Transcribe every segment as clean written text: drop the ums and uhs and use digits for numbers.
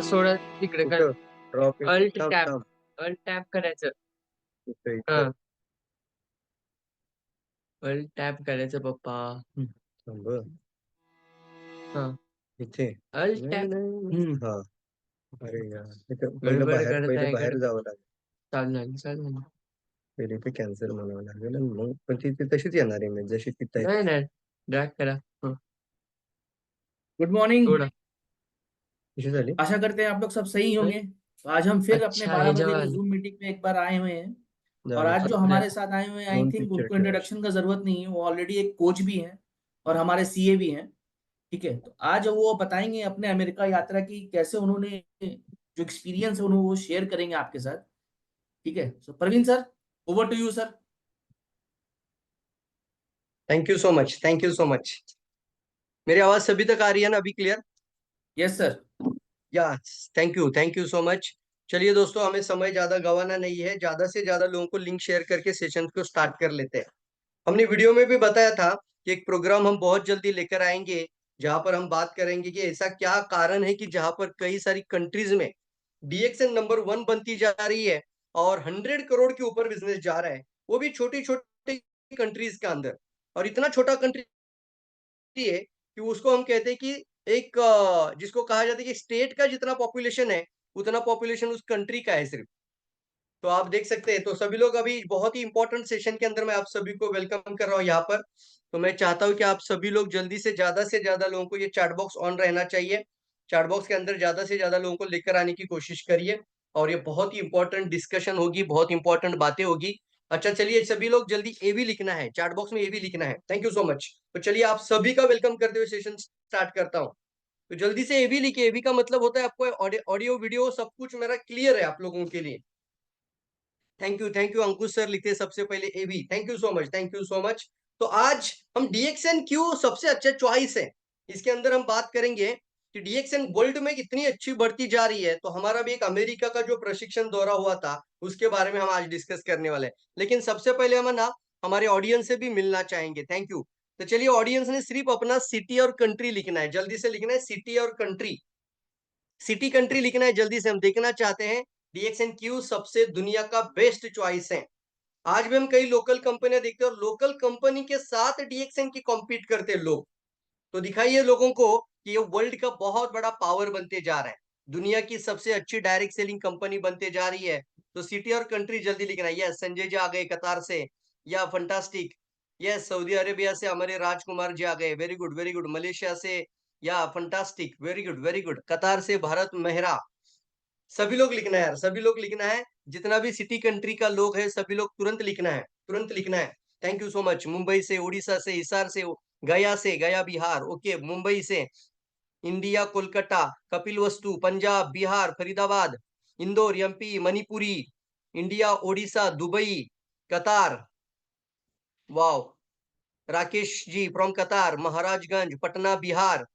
Soda तिकडे कर. कुठं ड्रॉप इन अल्ट थांब टॅप. थांब अल्ट टॅप करायचं. इथं इथं हा. अल्ट टॅप करायचं पप्पा. थांब हा. इथे अल्ट नाही टॅप. नाही हा अरे यार इथं गडबड पहिले करताय बाहेर जावं लागेल. चालणार. पहिले ते कॅन्सल म्हणावं लागेल आणि मग पण ती तशीच येणार आहे मी जशी तिथं आहे. नाही नाही. ड्रॅग करा. हा. Good morning. सोडा. कशी झाली आशा करते हैं आप लोग सब सही नहीं? होंगे। तो आज हम फिर अपने अच्छा 12 ये बजे की जवान. जूम मीटिंग में एक बार आए हुए हैं। और जाऊ आज जो आपल्या. हमारे साथ आए हुए हैं, आई दोन थिंक पिक्चर उनको ठेवा. इंट्रोडक्शन का जरूरत नहीं है, वो ऑलरेडी एक कोच भी हैं और हमारे सीए भी हैं। ठीक है, तो आज वो बताएंगे अपने अमेरिका यात्रा की कैसे उन्होंने जो एक्सपीरियंस है उन्होंने वो शेयर करेंगे आपके साथ। ठीक है, so Praveen sir, over to you sir. Thank you so much, thank you so much. मेरी आवाज सभी तक आ रही है ना अभी clear? Yes sir. Yeah thank you so much. चलिए दोस्तों, हमें समय ज्यादा गंवाना नहीं है, ज्यादा से ज्यादा लोगों को लिंक शेयर करके सेशन को स्टार्ट कर लेते हैं। हमने वीडियो में भी बताया था कि एक प्रोग्राम हम बहुत जल्दी लेकर आएंगे जहां पर हम बात करेंगे कि ऐसा क्या कारण है कि जहां पर कई सारी कंट्रीज में डीएक्सएन नंबर 1 बनती जा रही है और 100 करोड़ के ऊपर बिजनेस जा रहा है, वो भी छोटी छोटी कंट्रीज के अंदर। और इतना छोटा कंट्री है कि उसको हम कहते हैं कि एक जिसको कहा जाता है कि स्टेट का जितना पॉपुलेशन है उतना पॉपुलेशन उस कंट्री का है सिर्फ। तो आप देख सकते हैं, तो सभी लोग अभी बहुत ही इंपॉर्टेंट सेशन के अंदर मैं आप सभी को वेलकम कर रहा हूँ यहाँ पर। तो मैं चाहता हूँ कि आप सभी लोग जल्दी से ज्यादा लोगों को, ये चैट बॉक्स ऑन रहना चाहिए, चैट बॉक्स के अंदर ज्यादा से ज्यादा लोगों को लेकर आने की कोशिश करिए। और ये बहुत ही इंपॉर्टेंट डिस्कशन होगी, बहुत इंपॉर्टेंट बातें होगी। अच्छा चलिए, सभी लोग जल्दी एवी लिखना है, चैट बॉक्स में एवी लिखना है। Thank you so much. तो चलिए, आप सभी का वेलकम करते हुए सेशन स्टार्ट करता हूँ। तो जल्दी से एवी लिखिए। एवी का मतलब होता है आपको ऑडियो वीडियो सब कुछ मेरा क्लियर है आप लोगों के लिए। थैंक यू अंकुश सर लिखते हैं सबसे पहले AV. Thank you so much, thank you so much. तो आज हम डीएक्सएन क्यों सबसे अच्छा चॉइस है, इसके अंदर हम बात करेंगे कि डीएक्सएन वर्ल्ड में कितनी अच्छी बढ़ती जा रही है। तो हमारा भी एक अमेरिका का जो प्रशिक्षण दौरा हुआ था उसके बारे में हम आज डिस्कस करने वाले हैं। लेकिन सबसे पहले हम ना हमारे ऑडियंस से भी मिलना चाहेंगे। Thank you. तो चलिए, ऑडियंस ने सिर्फ अपना सिटी और कंट्री लिखना है, जल्दी से लिखना है सिटी और कंट्री। सिटी कंट्री लिखना है जल्दी से, हम देखना चाहते हैं डीएक्सएन क्यों सबसे दुनिया का बेस्ट चॉइस है। आज भी हम कई लोकल कंपनियां देखते हैं और लोकल कंपनी के साथ डीएक्सएन की कॉम्पीट करते हैं लोग। तो दिखाइए लोगों को कि ये वर्ल्ड का बहुत बड़ा पावर बनते जा रहा है, दुनिया की सबसे अच्छी डायरेक्ट सेलिंग कंपनी बनते जा रही है। तो सिटी और कंट्री जल्दी लिखना है। यस, संजय जी आ गए कतार से, या फंटास्टिक। यस, सऊदी अरेबिया से हमारे राजकुमार जी आ गए, very good very good. Malaysia से, या fantastic, very good very good. कतार से भारत मेहरा। सभी लोग लिखना है यार, सभी लोग लिखना है। जितना भी सिटी कंट्री का लोग है सभी लोग तुरंत लिखना है, तुरंत लिखना है। Thank you so much. Mumbai से, उड़ीसा से, हिसार से, गया बिहार, ओके। मुंबई से, इंडिया कोलकाता, कपिल वस्तु, Punjab, Bihar, Faridabad, Indore, MP, Manipuri, India, Odisha, Dubai, कतार, वाओ। राकेश जी फ्रॉम कतार, महाराजगंज, पटना, बिहार,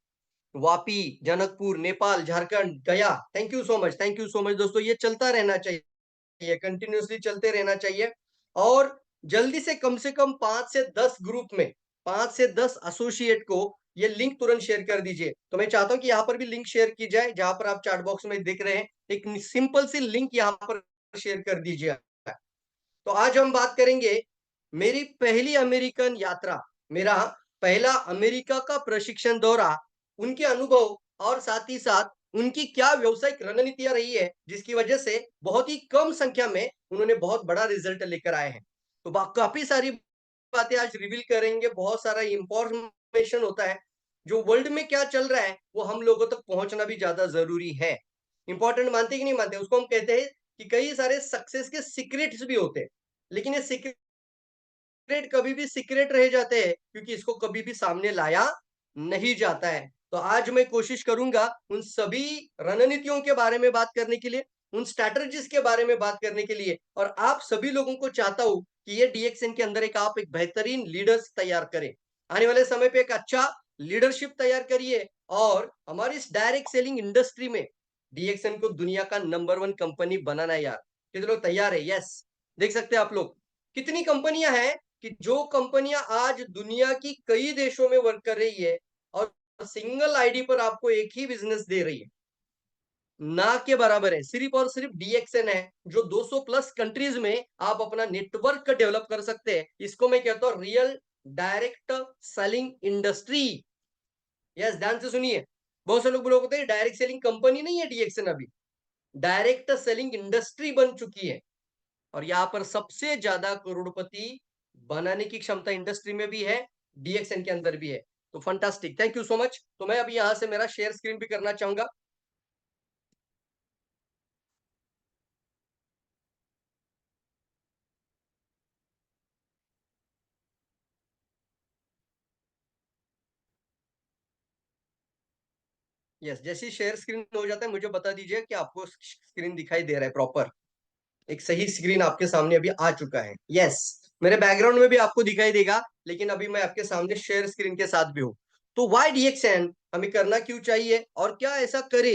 वापी, जनकपुर, नेपाल, झारखंड, गया। Thank you so much, thank you so much दोस्तों। ये चलता रहना चाहिए, कंटिन्यूअसली चलते रहना चाहिए। और जल्दी से कम 5 से 10 ग्रुप में, 5 से 10 एसोसिएट को ये लिंक तुरंत शेयर कर दीजिए। तो मैं चाहता हूं कि यहाँ पर भी लिंक शेयर की जाए, जहां पर आप चैट बॉक्स में देख रहे हैं, एक सिंपल सी लिंक यहाँ पर शेयर कर दीजिए। तो आज हम बात करेंगे मेरी पहली अमेरिकन यात्रा, मेरा पहला अमेरिका का प्रशिक्षण दौरा, उनके अनुभव और साथ ही साथ उनकी क्या व्यवसायिक रणनीतियां रही है जिसकी वजह से बहुत ही कम संख्या में उन्होंने बहुत बड़ा रिजल्ट लेकर आए हैं। तो काफी सारी बातें आज रिवील करेंगे, बहुत सारा इंफॉर्मेशन होता है। जो वर्ल्ड में क्या चल रहा है वो हम लोगों तक पहुंचना भी ज्यादा जरूरी है। इंपॉर्टेंट मानते कि नहीं मानते, उसको हम कहते हैं कि कई सारे सक्सेस के सीक्रेट्स भी होते हैं, लेकिन ये सीक्रेट कभी भी सीक्रेट रह जाते हैं क्योंकि इसको कभी भी सामने लाया नहीं जाता है। तो आज मैं कोशिश करूंगा उन सभी रणनीतियों के बारे में बात करने के लिए, उन स्ट्रैटेजीज के बारे में बात करने के लिए, और आप सभी लोगों को चाहता हूं कि ये डीएक्सएन के अंदर आप एक बेहतरीन लीडर्स तैयार करें, आने वाले समय पे एक अच्छा लीडरशिप तैयार करिए और हमारी इस डायरेक्ट सेलिंग इंडस्ट्री में डीएक्सएन को दुनिया का नंबर 1 कंपनी बनाना है यार। कितने लोग तैयार है? यस, देख सकते हैं आप लोग कितनी कंपनियां हैं कि जो कंपनियां आज दुनिया की कई देशों में वर्क कर रही है और सिंगल आईडी पर आपको एक ही बिजनेस दे रही है। ना के बराबर है, सिर्फ और सिर्फ DXN है जो 200 प्लस कंट्रीज में आप अपना नेटवर्क डेवलप कर सकते हैं। इसको मैं कहता हूं real direct selling industry. Yes, ध्यान से सुनिए। बहुत से लोग बोलते हैं डायरेक्ट सेलिंग कंपनी नहीं है DXN, अभी डायरेक्ट सेलिंग इंडस्ट्री बन चुकी है और यहाँ पर सबसे ज्यादा करोड़पति बनाने की क्षमता इंडस्ट्री में भी है, DXN के अंदर भी है। तो fantastic, thank you so much. तो मैं अभी यहाँ से मेरा शेयर स्क्रीन भी करना चाहूंगा। यस, जैसे ही शेयर स्क्रीन हो जाता है मुझे बता दीजिए कि आपको स्क्रीन दिखाई दे रहा है प्रॉपर। एक सही स्क्रीन आपके सामने अभी आ चुका है। यस, मेरे बैकग्राउंड में भी आपको दिखाई देगा, लेकिन अभी मैं आपके सामने शेयर स्क्रीन के साथ भी हूं। तो वाई DXN हमें करना क्यों चाहिए और क्या ऐसा करे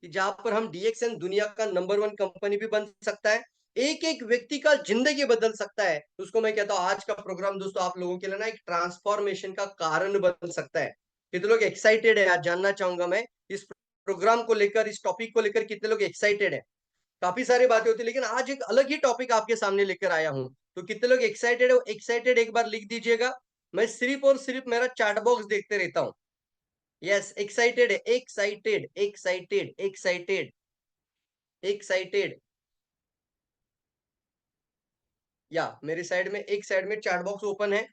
कि जहां पर हम DXN दुनिया का नंबर 1 कंपनी भी बन सकता है, एक एक व्यक्ति का जिंदगी बदल सकता है। उसको मैं कहता हूं आज का प्रोग्राम दोस्तों आप लोगों के लिए ना एक ट्रांसफॉर्मेशन का कारण बन सकता है। कितने लोग एक्साइटेड है, आज जानना चाहूंगा मैं इस प्रोग्राम को लेकर, इस टॉपिक को लेकर कितने लोग एक्साइटेड है। काफी सारी बातें होती है, लेकिन आज एक अलग ही टॉपिक आपके सामने लेकर आया हूं। तो कितने लोग एक्साइटेड हो, एक्साइटेड एक बार लिख दीजिएगा। मैं सिर्फ और सिर्फ मेरा चैट बॉक्स देखते रहता हूं। यस, एक्साइटेड है, एक्साइटेड एक्साइटेड एक्साइटेड एक्साइटेड। या मेरी साइड में, एक साइड में चैट बॉक्स ओपन है,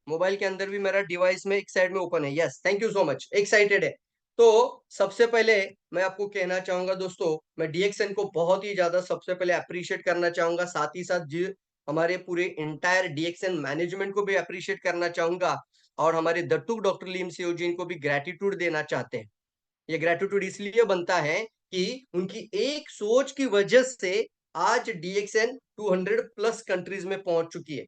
मोबाइल के अंदर भी मेरा डिवाइस में एक साइड में ओपन है। Yes, thank you so much, excited है। तो सबसे पहले मैं आपको कहना चाहूंगा दोस्तों, मैं DXN को बहुत ही ज्यादा सबसे पहले अप्रिशिएट करना चाहूंगा, साथ ही साथ जी हमारे पूरे इंटायर DXN मैनेजमेंट को भी अप्रिशिएट करना चाहूंगा और हमारे दत्तुक डॉक्टर लीम सियो जी इनको भी ग्रेटिट्यूड देना चाहते हैं। ये ग्रेटिट्यूड इसलिए बनता है कि उनकी एक सोच की वजह से आज DXN 200 प्लस कंट्रीज में पहुंच चुकी है।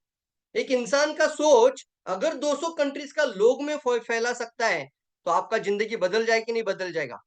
एक इंसान का सोच अगर 200 कंट्रीज का लोग में फैला सकता है तो आपका जिंदगी बदल जाए कि नहीं बदल जाएगा।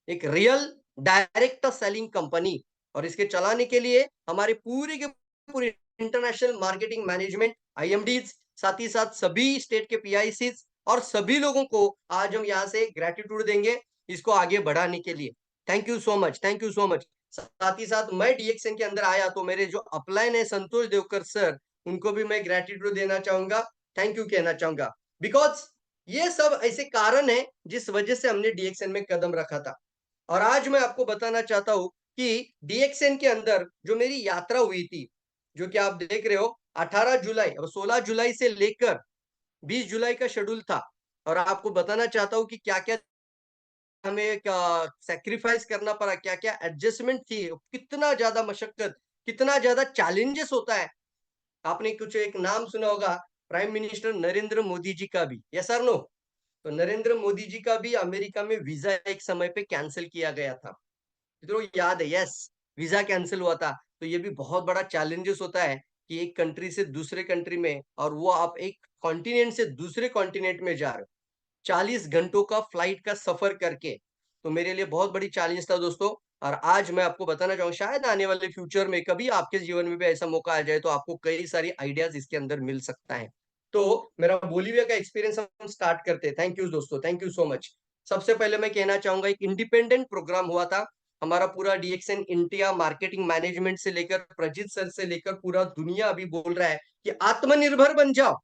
एक रियल डायरेक्ट सेलिंग कंपनी, और इसके चलाने के लिए हमारे पूरे के पूरे इंटरनेशनल मार्केटिंग मैनेजमेंट IMDs, साथ ही साथ सभी स्टेट के PICs और सभी लोगों को आज हम यहाँ से ग्रेटिट्यूड देंगे इसको आगे बढ़ाने के लिए। Thank you so much, thank you so much. साथ ही साथ मैं DXN के अंदर आया तो मेरे जो अपलाइन है संतोष देवकर सर, उनको भी मैं ग्रेटिट्यूड देना चाहूंगा, थैंक यू कहना चाहूंगा। बिकॉज ये सब ऐसे कारण है जिस वजह से हमने DXN में कदम रखा था। और आज मैं आपको बताना चाहता हूं कि DXN के अंदर जो मेरी यात्रा हुई थी, जो कि आप देख रहे हो 18 जुलाई और 16 जुलाई से लेकर 20 जुलाई का शेड्यूल था। और आपको बताना चाहता हूं कि क्या क्या हमें सेक्रीफाइस करना पड़ा, क्या क्या एडजस्टमेंट थी, कितना ज्यादा मशक्कत, कितना ज्यादा चैलेंजेस होता है। आपने कुछ एक नाम सुना होगा, प्राइम मिनिस्टर नरेंद्र मोदी जी का भी, यस और नो? तो नरेंद्र मोदी जी का भी अमेरिका में वीजा एक समय पे कैंसिल किया गया था, तो याद है? यस, वीजा कैंसिल हुआ था। तो ये भी बहुत बड़ा चैलेंजेस होता है कि एक कंट्री से दूसरे कंट्री में, और वो आप एक कॉन्टिनेंट से दूसरे कॉन्टिनेंट में जा रहे हो 40 घंटों का फ्लाइट का सफर करके। तो मेरे लिए बहुत बड़ी चैलेंज था दोस्तों। और आज मैं आपको बताना चाहूंगा शायद आने वाले फ्यूचर में कभी आपके जीवन में भी ऐसा मौका आ जाए तो आपको कई सारी आइडियाज इसके अंदर मिल सकता है। तो मेरा बोलीविया का एक्सपीरियंस हम स्टार्ट करते हैं। थैंक यू दोस्तों, थैंक यू सो मच। सबसे पहले मैं कहना चाहूंगा एक इंडिपेंडेंट प्रोग्राम हुआ था हमारा पूरा DXN इंडिया मार्केटिंग मैनेजमेंट से लेकर प्रजीत सर से लेकर पूरा दुनिया अभी बोल रहा है कि आत्मनिर्भर बन जाओ।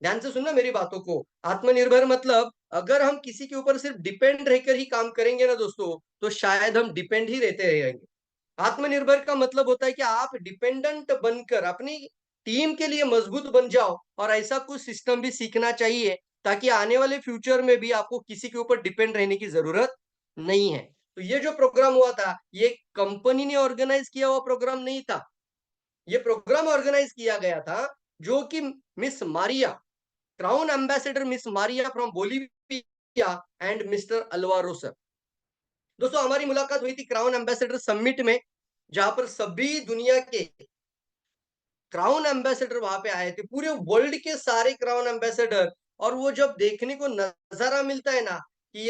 ध्यान से सुनना मेरी बातों को। आत्मनिर्भर मतलब अगर हम किसी के ऊपर सिर्फ डिपेंड रहकर ही काम करेंगे ना दोस्तों, तो शायद हम डिपेंड ही रहते रहेंगे। आत्मनिर्भर का मतलब होता है कि आप डिपेंडेंट बनकर अपनी टीम के लिए मजबूत बन जाओ, और ऐसा कुछ सिस्टम भी सीखना चाहिए ताकि आने वाले फ्यूचर में भी आपको किसी के ऊपर डिपेंड रहने की जरूरत नहीं है। तो ये जो प्रोग्राम हुआ था, ये कंपनी ने ऑर्गेनाइज किया हुआ प्रोग्राम नहीं था। ये प्रोग्राम ऑर्गेनाइज किया गया था जो कि miss Maria, crown ambassador miss Maria from Bolivia and mister Alvaro sir. दोस्तों हमारी मुलाकात हुई थी क्राउन एम्बेसडर समिट में, जहां पर सभी दुनिया के क्राउन एम्बेसडर वहां पे आए थे, पूरे वर्ल्ड के सारे क्राउन एम्बेसडर। और वो जब देखने को नजारा मिलता है ना कि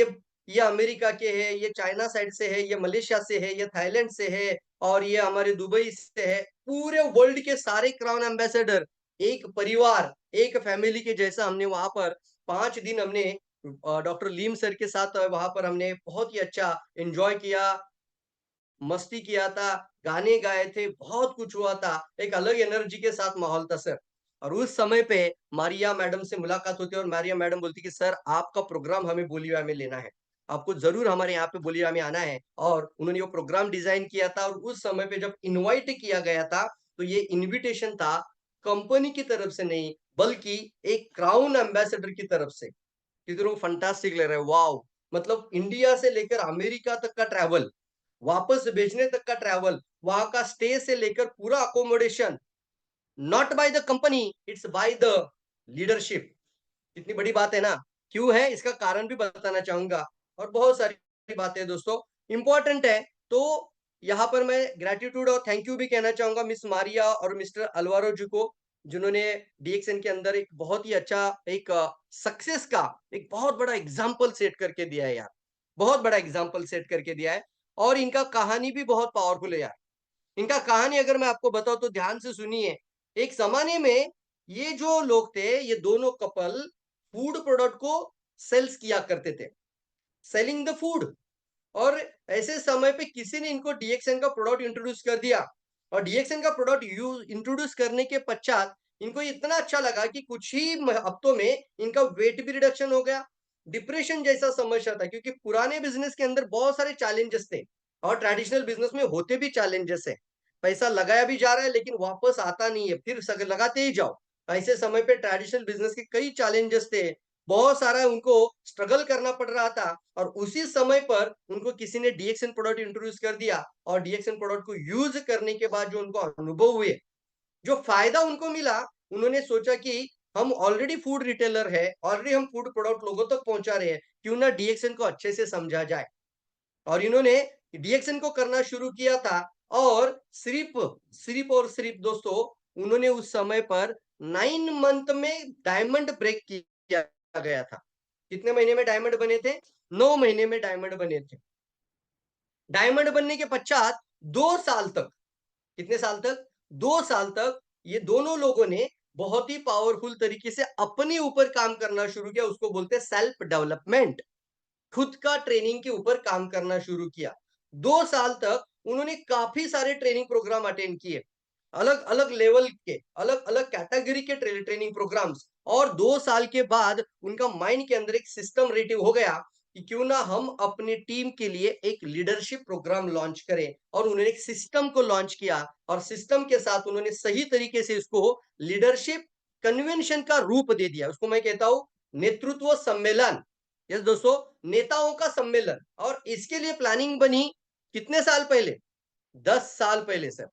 ये अमेरिका के है, ये चाइना साइड से है, ये मलेशिया से है, ये थाईलैंड से है, और ये हमारे दुबई से है, पूरे वर्ल्ड के सारे क्राउन एम्बेसडर एक परिवार, एक फैमिली के जैसा हमने वहां पर 5 दिन हमने डॉक्टर लीम सर के साथ वहां पर हमने बहुत ही अच्छा एंजॉय किया, मस्ती किया था, गाने गाए थे, बहुत कुछ हुआ था, एक अलग एनर्जी के साथ माहौल था सर। और उस समय पे मारिया मैडम से मुलाकात होती है और मारिया मैडम बोलती कि सर आपका प्रोग्राम हमें बोलिविया में लेना है, आपको जरूर हमारे यहाँ पे बोलिविया में आना है। और उन्होंने वो प्रोग्राम डिजाइन किया था और उस समय पे जब इनवाइट किया गया था तो ये इनविटेशन था कंपनी की तरफ से नहीं, बल्कि एक क्राउन एम्बेसडर की तरफ से। कितनों फंटास्टिक लग रहा है, वाओ! मतलब इंडिया से लेकर अमेरिका तक का ट्रैवल, वापस भेजने तक का ट्रैवल, वहां का स्टे से लेकर पूरा accommodation, not by the company, it's by the leadership. कितनी बड़ी बात है ना। क्यों है इसका कारण भी बताना चाहूंगा, और बहुत सारी बातें हैं दोस्तों, इंपॉर्टेंट है। तो यहाँ पर मैं ग्रेटिट्यूड और थैंक यू भी कहना चाहूंगा मिस मारिया और मिस्टर अलवारो जी को, जिन्होंने डीएक्सएन के अंदर एक बहुत ही अच्छा एक सक्सेस का एक बहुत बड़ा एग्जाम्पल सेट करके दिया है यार, बहुत बड़ा एग्जाम्पल सेट करके दिया है। और इनका कहानी भी बहुत पावरफुल है यार। इनका कहानी अगर मैं आपको बताऊं तो ध्यान से सुनिए। एक जमाने में ये जो लोग थे, ये दोनों कपल फूड प्रोडक्ट को सेल्स किया करते थे, सेलिंग द फूड। और ऐसे समय पे किसी ने इनको डीएक्सएन का प्रोडक्ट इंट्रोड्यूस कर दिया, और डीएक्सएन का प्रोडक्ट यूज इंट्रोड्यूस करने के पश्चात इनको इतना अच्छा लगा कि कुछ ही हफ्तों में इनका वेट भी रिडक्शन हो गया। डिप्रेशन जैसा समस्या था, क्योंकि पुराने बिजनेस के अंदर बहुत सारे चैलेंजेस थे, और ट्रेडिशनल बिजनेस में होते भी चैलेंजेस है। पैसा लगाया भी जा रहा है लेकिन वापस आता नहीं है, फिर लगाते ही जाओ। ऐसे समय पे ट्रेडिशनल बिजनेस के कई चैलेंजेस थे, बहुत सारा उनको स्ट्रगल करना पड़ रहा था। और उसी समय पर उनको किसी ने डीएक्सएन प्रोडक्ट इंट्रोड्यूस कर दिया, और डीएक्सएन प्रोडक्ट को यूज करने के बाद जो उनको अनुभव हुए, जो फायदा उनको मिला, उन्होंने सोचा कि हम ऑलरेडी फूड रिटेलर है, ऑलरेडी हम फूड प्रोडक्ट लोगों तक पहुंचा रहे हैं, क्यों ना डीएक्सएन को अच्छे से समझा जाए। और इन्होंने डीएक्सएन को करना शुरू किया था। और सिर्फ सिर्फ और सिर्फ दोस्तों, उन्होंने उस समय पर 9 मंथ में डायमंड ब्रेक किया गया था। कितने महीने में डायमंड बने थे? 9 महीने में डायमंड बने थे। डायमंड बनने के पश्चात 2 साल तक, कितने साल तक? 2 साल तक ये दोनों लोगों ने बहुत ही पावरफुल तरीके से अपने ऊपर काम करना शुरू किया, उसको बोलते हैं सेल्फ डेवलपमेंट। खुद का ट्रेनिंग के ऊपर काम करना शुरू किया। 2 साल तक उन्होंने काफी सारे ट्रेनिंग प्रोग्राम अटेंड किए, अलग अलग लेवल के, अलग अलग कैटेगरी के ट्रेनिंग प्रोग्राम्स। और 2 साल के बाद उनका माइंड के अंदर एक सिस्टम रेटिव हो गया कि क्यों ना हम अपनी टीम के लिए एक लीडरशिप प्रोग्राम लॉन्च करें। और उन्होंने एक सिस्टम को लॉन्च किया, और सिस्टम के साथ उन्होंने सही तरीके से इसको लीडरशिप कन्वेंशन का रूप दे दिया। उसको मैं कहता हूं नेतृत्व सम्मेलन। यस दोस्तों, नेताओं का सम्मेलन। और इसके लिए प्लानिंग बनी कितने साल पहले? 10 साल पहले सर।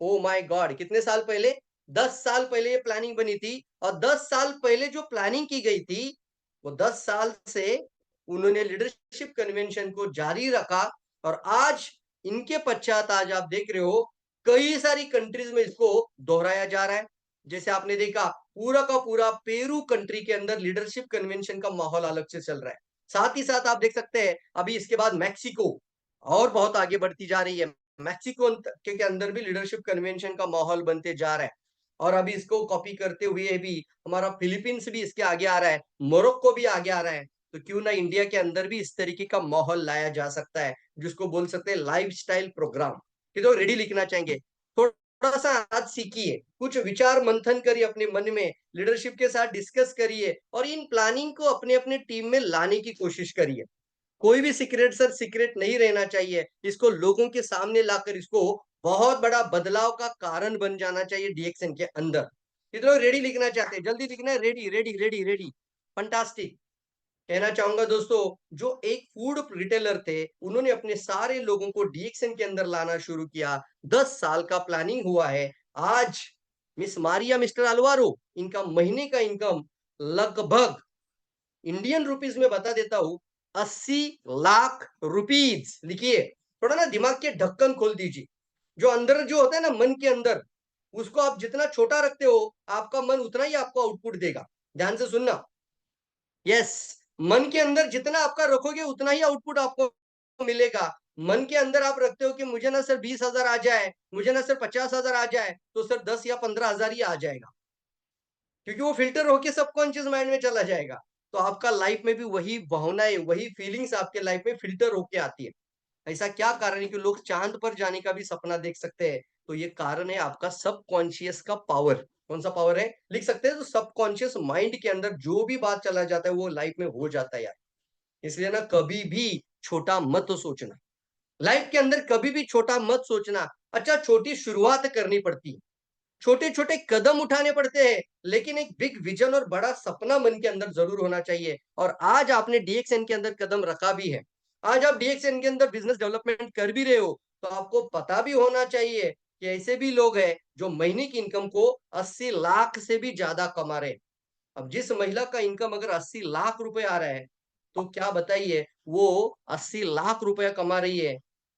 ओ माय गॉड, कितने साल पहले? 10 साल पहले ये प्लानिंग बनी थी। और 10 साल पहले जो प्लानिंग की गई थी, वो 10 साल से उन्होंने लीडरशिप कन्वेंशन को जारी रखा। और आज इनके पश्चात आज आप देख रहे हो कई सारी कंट्रीज में इसको दोहराया जा रहा है। जैसे आपने देखा पूरा का पूरा पेरू कंट्री के अंदर लीडरशिप कन्वेंशन का माहौल अलग से चल रहा है। साथ ही साथ आप देख सकते हैं अभी इसके बाद मैक्सिको और बहुत आगे बढ़ती जा रही है। मैक्सिको के अंदर भी लीडरशिप कन्वेंशन का माहौल बनते जा रहा है। और अभी इसको कॉपी करते हुए भी हमारा फिलीपींस भी इसके आगे आ रहा है, मोरक्को भी आगे आ रहा है। तो क्यों ना इंडिया के अंदर भी इस तरीके का माहौल लाया जा सकता है, जिसको बोल सकते हैं लाइफस्टाइल प्रोग्राम। कि तो रेडी लिखना चाहेंगे, थोड़ा सा आज सीखिए, कुछ विचार मंथन करिए अपने मन में, लीडरशिप के साथ डिस्कस करिए, और इन प्लानिंग को अपने अपने टीम में लाने की कोशिश करिए। कोई भी सीक्रेट सर सीक्रेट नहीं रहना चाहिए, इसको लोगों के सामने लाकर इसको बहुत बड़ा बदलाव का कारण बन जाना चाहिए डीएक्सएन के अंदर। कितने लोग रेडी लिखना चाहते हैं? जल्दी लिखना है, ready ready ready ready. Fantastic. कहना चाहूंगा दोस्तों, जो एक फूड रिटेलर थे, उन्होंने अपने सारे लोगों को डीएक्सएन के अंदर लाना शुरू किया। 10 साल का प्लानिंग हुआ है। आज मिस मारिया, मिस्टर अलवारो, इनका महीने का इनकम लगभग इंडियन रुपीज में बता देता हूं, 80 लाख रुपीज। लिखिए, थोड़ा ना दिमाग के ढक्कन खोल दीजिए। जो अंदर जो होता है ना मन के अंदर, उसको आप जितना छोटा रखते हो, आपका मन उतना ही आपको आउटपुट देगा। ध्यान से सुनना। यस, मन के अंदर जितना आपका रखोगे उतना ही आउटपुट आपको मिलेगा। मन के अंदर आप रखते हो कि मुझे ना सर 20,000 आ जाए, मुझे ना सर 50,000 आ जाए, तो सर 10 या 15,000 ही आ जाएगा, क्योंकि वो फिल्टर होके सबकॉन्शियस माइंड में चला जाएगा। तो आपका लाइफ में भी वही भावनाएं, वही फीलिंग्स आपके लाइफ में फिल्टर होके आती है। ऐसा क्या कारण है कि लोग चांद पर जाने का भी सपना देख सकते हैं? तो ये कारण है आपका सबकॉन्शियस का पावर। कौन सा पावर है? लिख सकते हैं, तो सबकॉन्शियस माइंड के अंदर जो भी बात चला जाता है वो लाइफ में हो जाता है यार। इसलिए ना कभी भी छोटा मत सोचना। लाइफ के अंदर कभी भी छोटा मत सोचना। अच्छा, छोटी शुरुआत करनी पड़ती है, छोटे-छोटे कदम उठाने पड़ते हैं, लेकिन एक बिग विजन और बड़ा सपना मन के अंदर ज़रूर होना चाहिए। और आज आपने डीएक्सएन के अंदर कदम रखा भी है। आज आप डीएक्सएन के अंदर बिज़नेस डेवलपमेंट कर भी रहे हो, तो आपको पता भी होना चाहिए कि ऐसे भी लोग हैं जो महीने की इनकम को 80 लाख से भी ज़्यादा कमा रहे हैं। अब जिस महिला का इनकम अगर 80 लाख रुपए आ रहा है, तो क्या बताइए वो 80 लाख रुपया कमा रही है।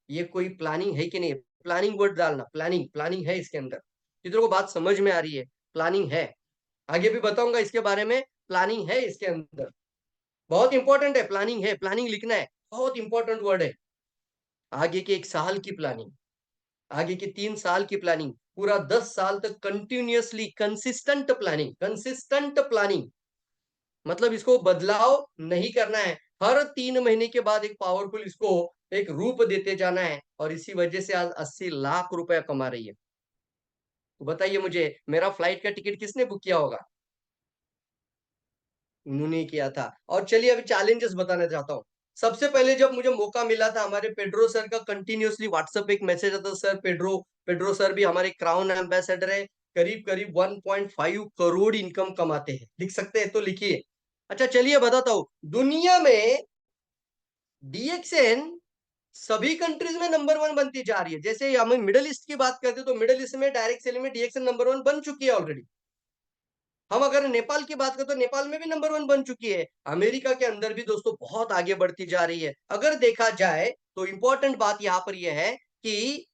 ये कोई प्लानिंग है कि नहीं? प्लानिंग वर्ड डालना, प्लानिंग, प्लानिंग है इसके अंदर। कितनों को बात समझ में आ रही है? प्लानिंग है। आगे भी बताऊँगा इसके बारे में, प्लानिंग है इसके अंदर। बहुत इंपॉर्टेंट है, प्लानिंग है, प्लानिंग लिखना है। बहुत इंपॉर्टेंट वर्ड है। आगे के 1 साल की प्लानिंग, आगे के 3 साल की प्लानिंग, पूरा 10 साल तक कंटीन्यूअसली कंसिस्टेंट प्लानिंग। मतलब इसको बदलाव नहीं करना है। हर 3 महीने के बाद एक पावरफुल इसको एक रूप देते जाना है, और इसी वजह से आज 80 लाख रुपया कमा रही है। तो बताइए मुझे, मेरा फ्लाइट का टिकट किसने बुक किया होगा? उन्होंने किया था। और चलिए अभी चैलेंजेस बताना चाहता हूँ। सबसे पहले जब मुझे मौका मिला था, हमारे पेड्रो सर का कंटिन्यूअसली व्हाट्सएप पे एक मैसेज आता था, सर पेड्रो पेड्रो सर भी हमारे क्राउन एम्बेसडर है, करीब-करीब 1.5 करोड़ इनकम कमाते हैं। लिख सकते हैं तो लिखिए। अच्छा चलिए बताता हूँ, दुनिया में डीएक्सएन सभी कंट्रीज में नंबर 1 बनती जा रही है। जैसे हम मिडल ईस्ट की बात करते हैं, तो मिडल ईस्ट में डायरेक्ट सेलिंग में डीएक्सएन नंबर 1 बन चुकी है ऑलरेडी। हम अगर नेपाल की बात करें तो नेपाल में भी नंबर 1 बन चुकी है। अमेरिका के अंदर भी दोस्तों बहुत आगे बढ़ती जा रही है। अगर देखा जाए तो इंपॉर्टेंट बात यहाँ पर यह है कि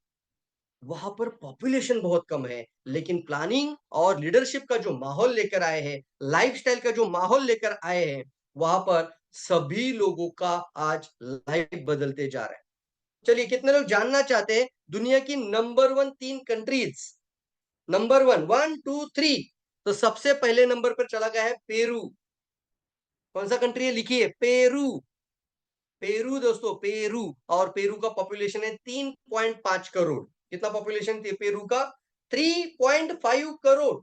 वहां पर पॉपुलेशन बहुत कम है, लेकिन प्लानिंग और लीडरशिप का जो माहौल लेकर आए हैं, लाइफस्टाइल का जो माहौल लेकर आए हैं, वहां पर सभी लोगों का आज लाइफ बदलते जा रहा है। चलिए कितने लोग जानना चाहते हैं दुनिया की नंबर 1 3 कंट्रीज? नंबर 1, 1 2 3। तो सबसे पहले नंबर पर चला गया है पेरू। कौन सा कंट्री है? लिखिए, पेरू। पेरू दोस्तों, पेरू। और पेरू का पॉपुलेशन है 3.5 करोड़। कितना पॉपुलेशन थी पेरू का? 3.5 crore.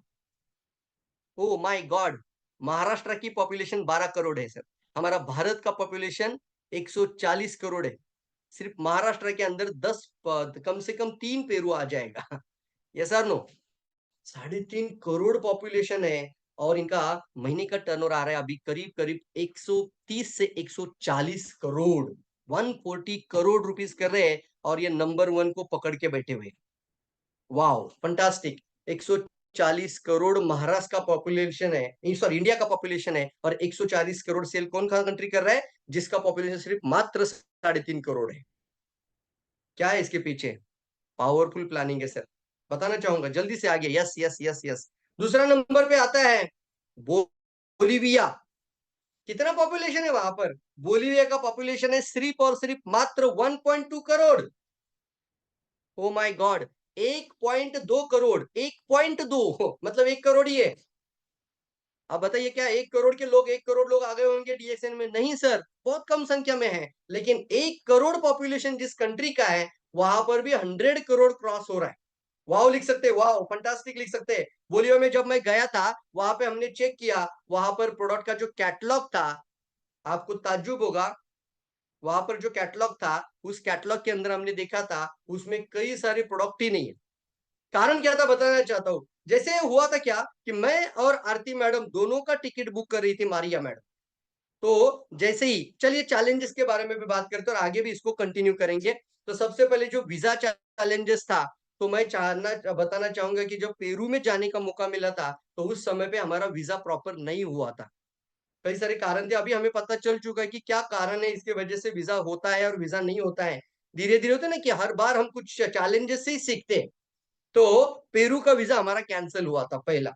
Oh my God! Maharashtra की पॉपुलेशन 12 करोड़ है सर। हमारा भारत का पॉपुलेशन 140 करोड़ है। सिर्फ महाराष्ट्र के अंदर 10 कम से कम 3 पेरू आ जाएगा। यस और नो? 3.5 करोड़ पॉपुलेशन है, और इनका महीने का टर्नओवर आ रहा है अभी करीब-करीब 130 से 140 करोड़। 140 करोड़ रुपीस कर रहे हैं, और ये नंबर 1 को पकड़ के बैठे हुए हैं। वाओ! फैंटास्टिक! 140 करोड़ महाराष्ट्र का पॉपुलेशन है, सॉरी इंडिया का पॉपुलेशन है, और 140 करोड़ सेल कौन-सा कंट्री कर रहा है? जिसका पॉपुलेशन सिर्फ मात्र 3.5 करोड़ है। क्या है इसके पीछे? पावरफुल प्लानिंग है सर। बताना चाहूँगा जल्दी से आगे। Yes, yes, yes, yes. दूसरा नंबर पे आता है बोलिविया। कितना पॉपुलेशन है वहां पर? बोलिविया का पॉपुलेशन है सिर्फ और सिर्फ मात्र 1.2 crore. Oh my God! 1.2 crore, 1.2 मतलब 1 करोड़ ही है। अब बताइए क्या 1 करोड़ के लोग 1 करोड़ लोग आ गए होंगे डीएक्सएन में? नहीं सर, बहुत कम संख्या में है। लेकिन 1 करोड़ पॉपुलेशन जिस कंट्री का है, वहां पर भी 100 करोड़ क्रॉस हो रहा है। वाओ लिख सकते हैं, वाओ फंटास्टिक लिख सकते हैं। बोलियो में जब मैं गया था, वहां पे हमने चेक किया, वहां पर प्रोडक्ट का जो कैटलॉग था, आपको ताज्जुब होगा, वहां पर जो कैटलॉग था, उस कैटलॉग के अंदर हमने देखा था, उसमें कई सारे प्रोडक्ट ही नहीं है। कारण क्या था बताना चाहता हूँ। जैसे हुआ था क्या कि मैं और आरती मैडम दोनों का टिकट बुक कर रही थी, मारिया मैडम। तो जैसे ही चलिए चैलेंजेस के बारे में भी बात करते हैं और आगे भी इसको कंटिन्यू करेंगे। तो सबसे पहले जो वीजा चैलेंजेस था, तो मैं बताना चाहूंगा कि जब पेरू में जाने का मौका मिला था, तो उस समय पे हमारा वीजा प्रॉपर नहीं हुआ था। कई सारे कारण थे, अभी हमें पता चल चुका है कि क्या कारण है इसके वजह से वीजा होता है और वीजा नहीं होता है। धीरे धीरे होता है ना कि हर बार हम कुछ चैलेंजेस से ही सीखते हैं। तो पेरू का वीजा हमारा कैंसिल हुआ था पहला।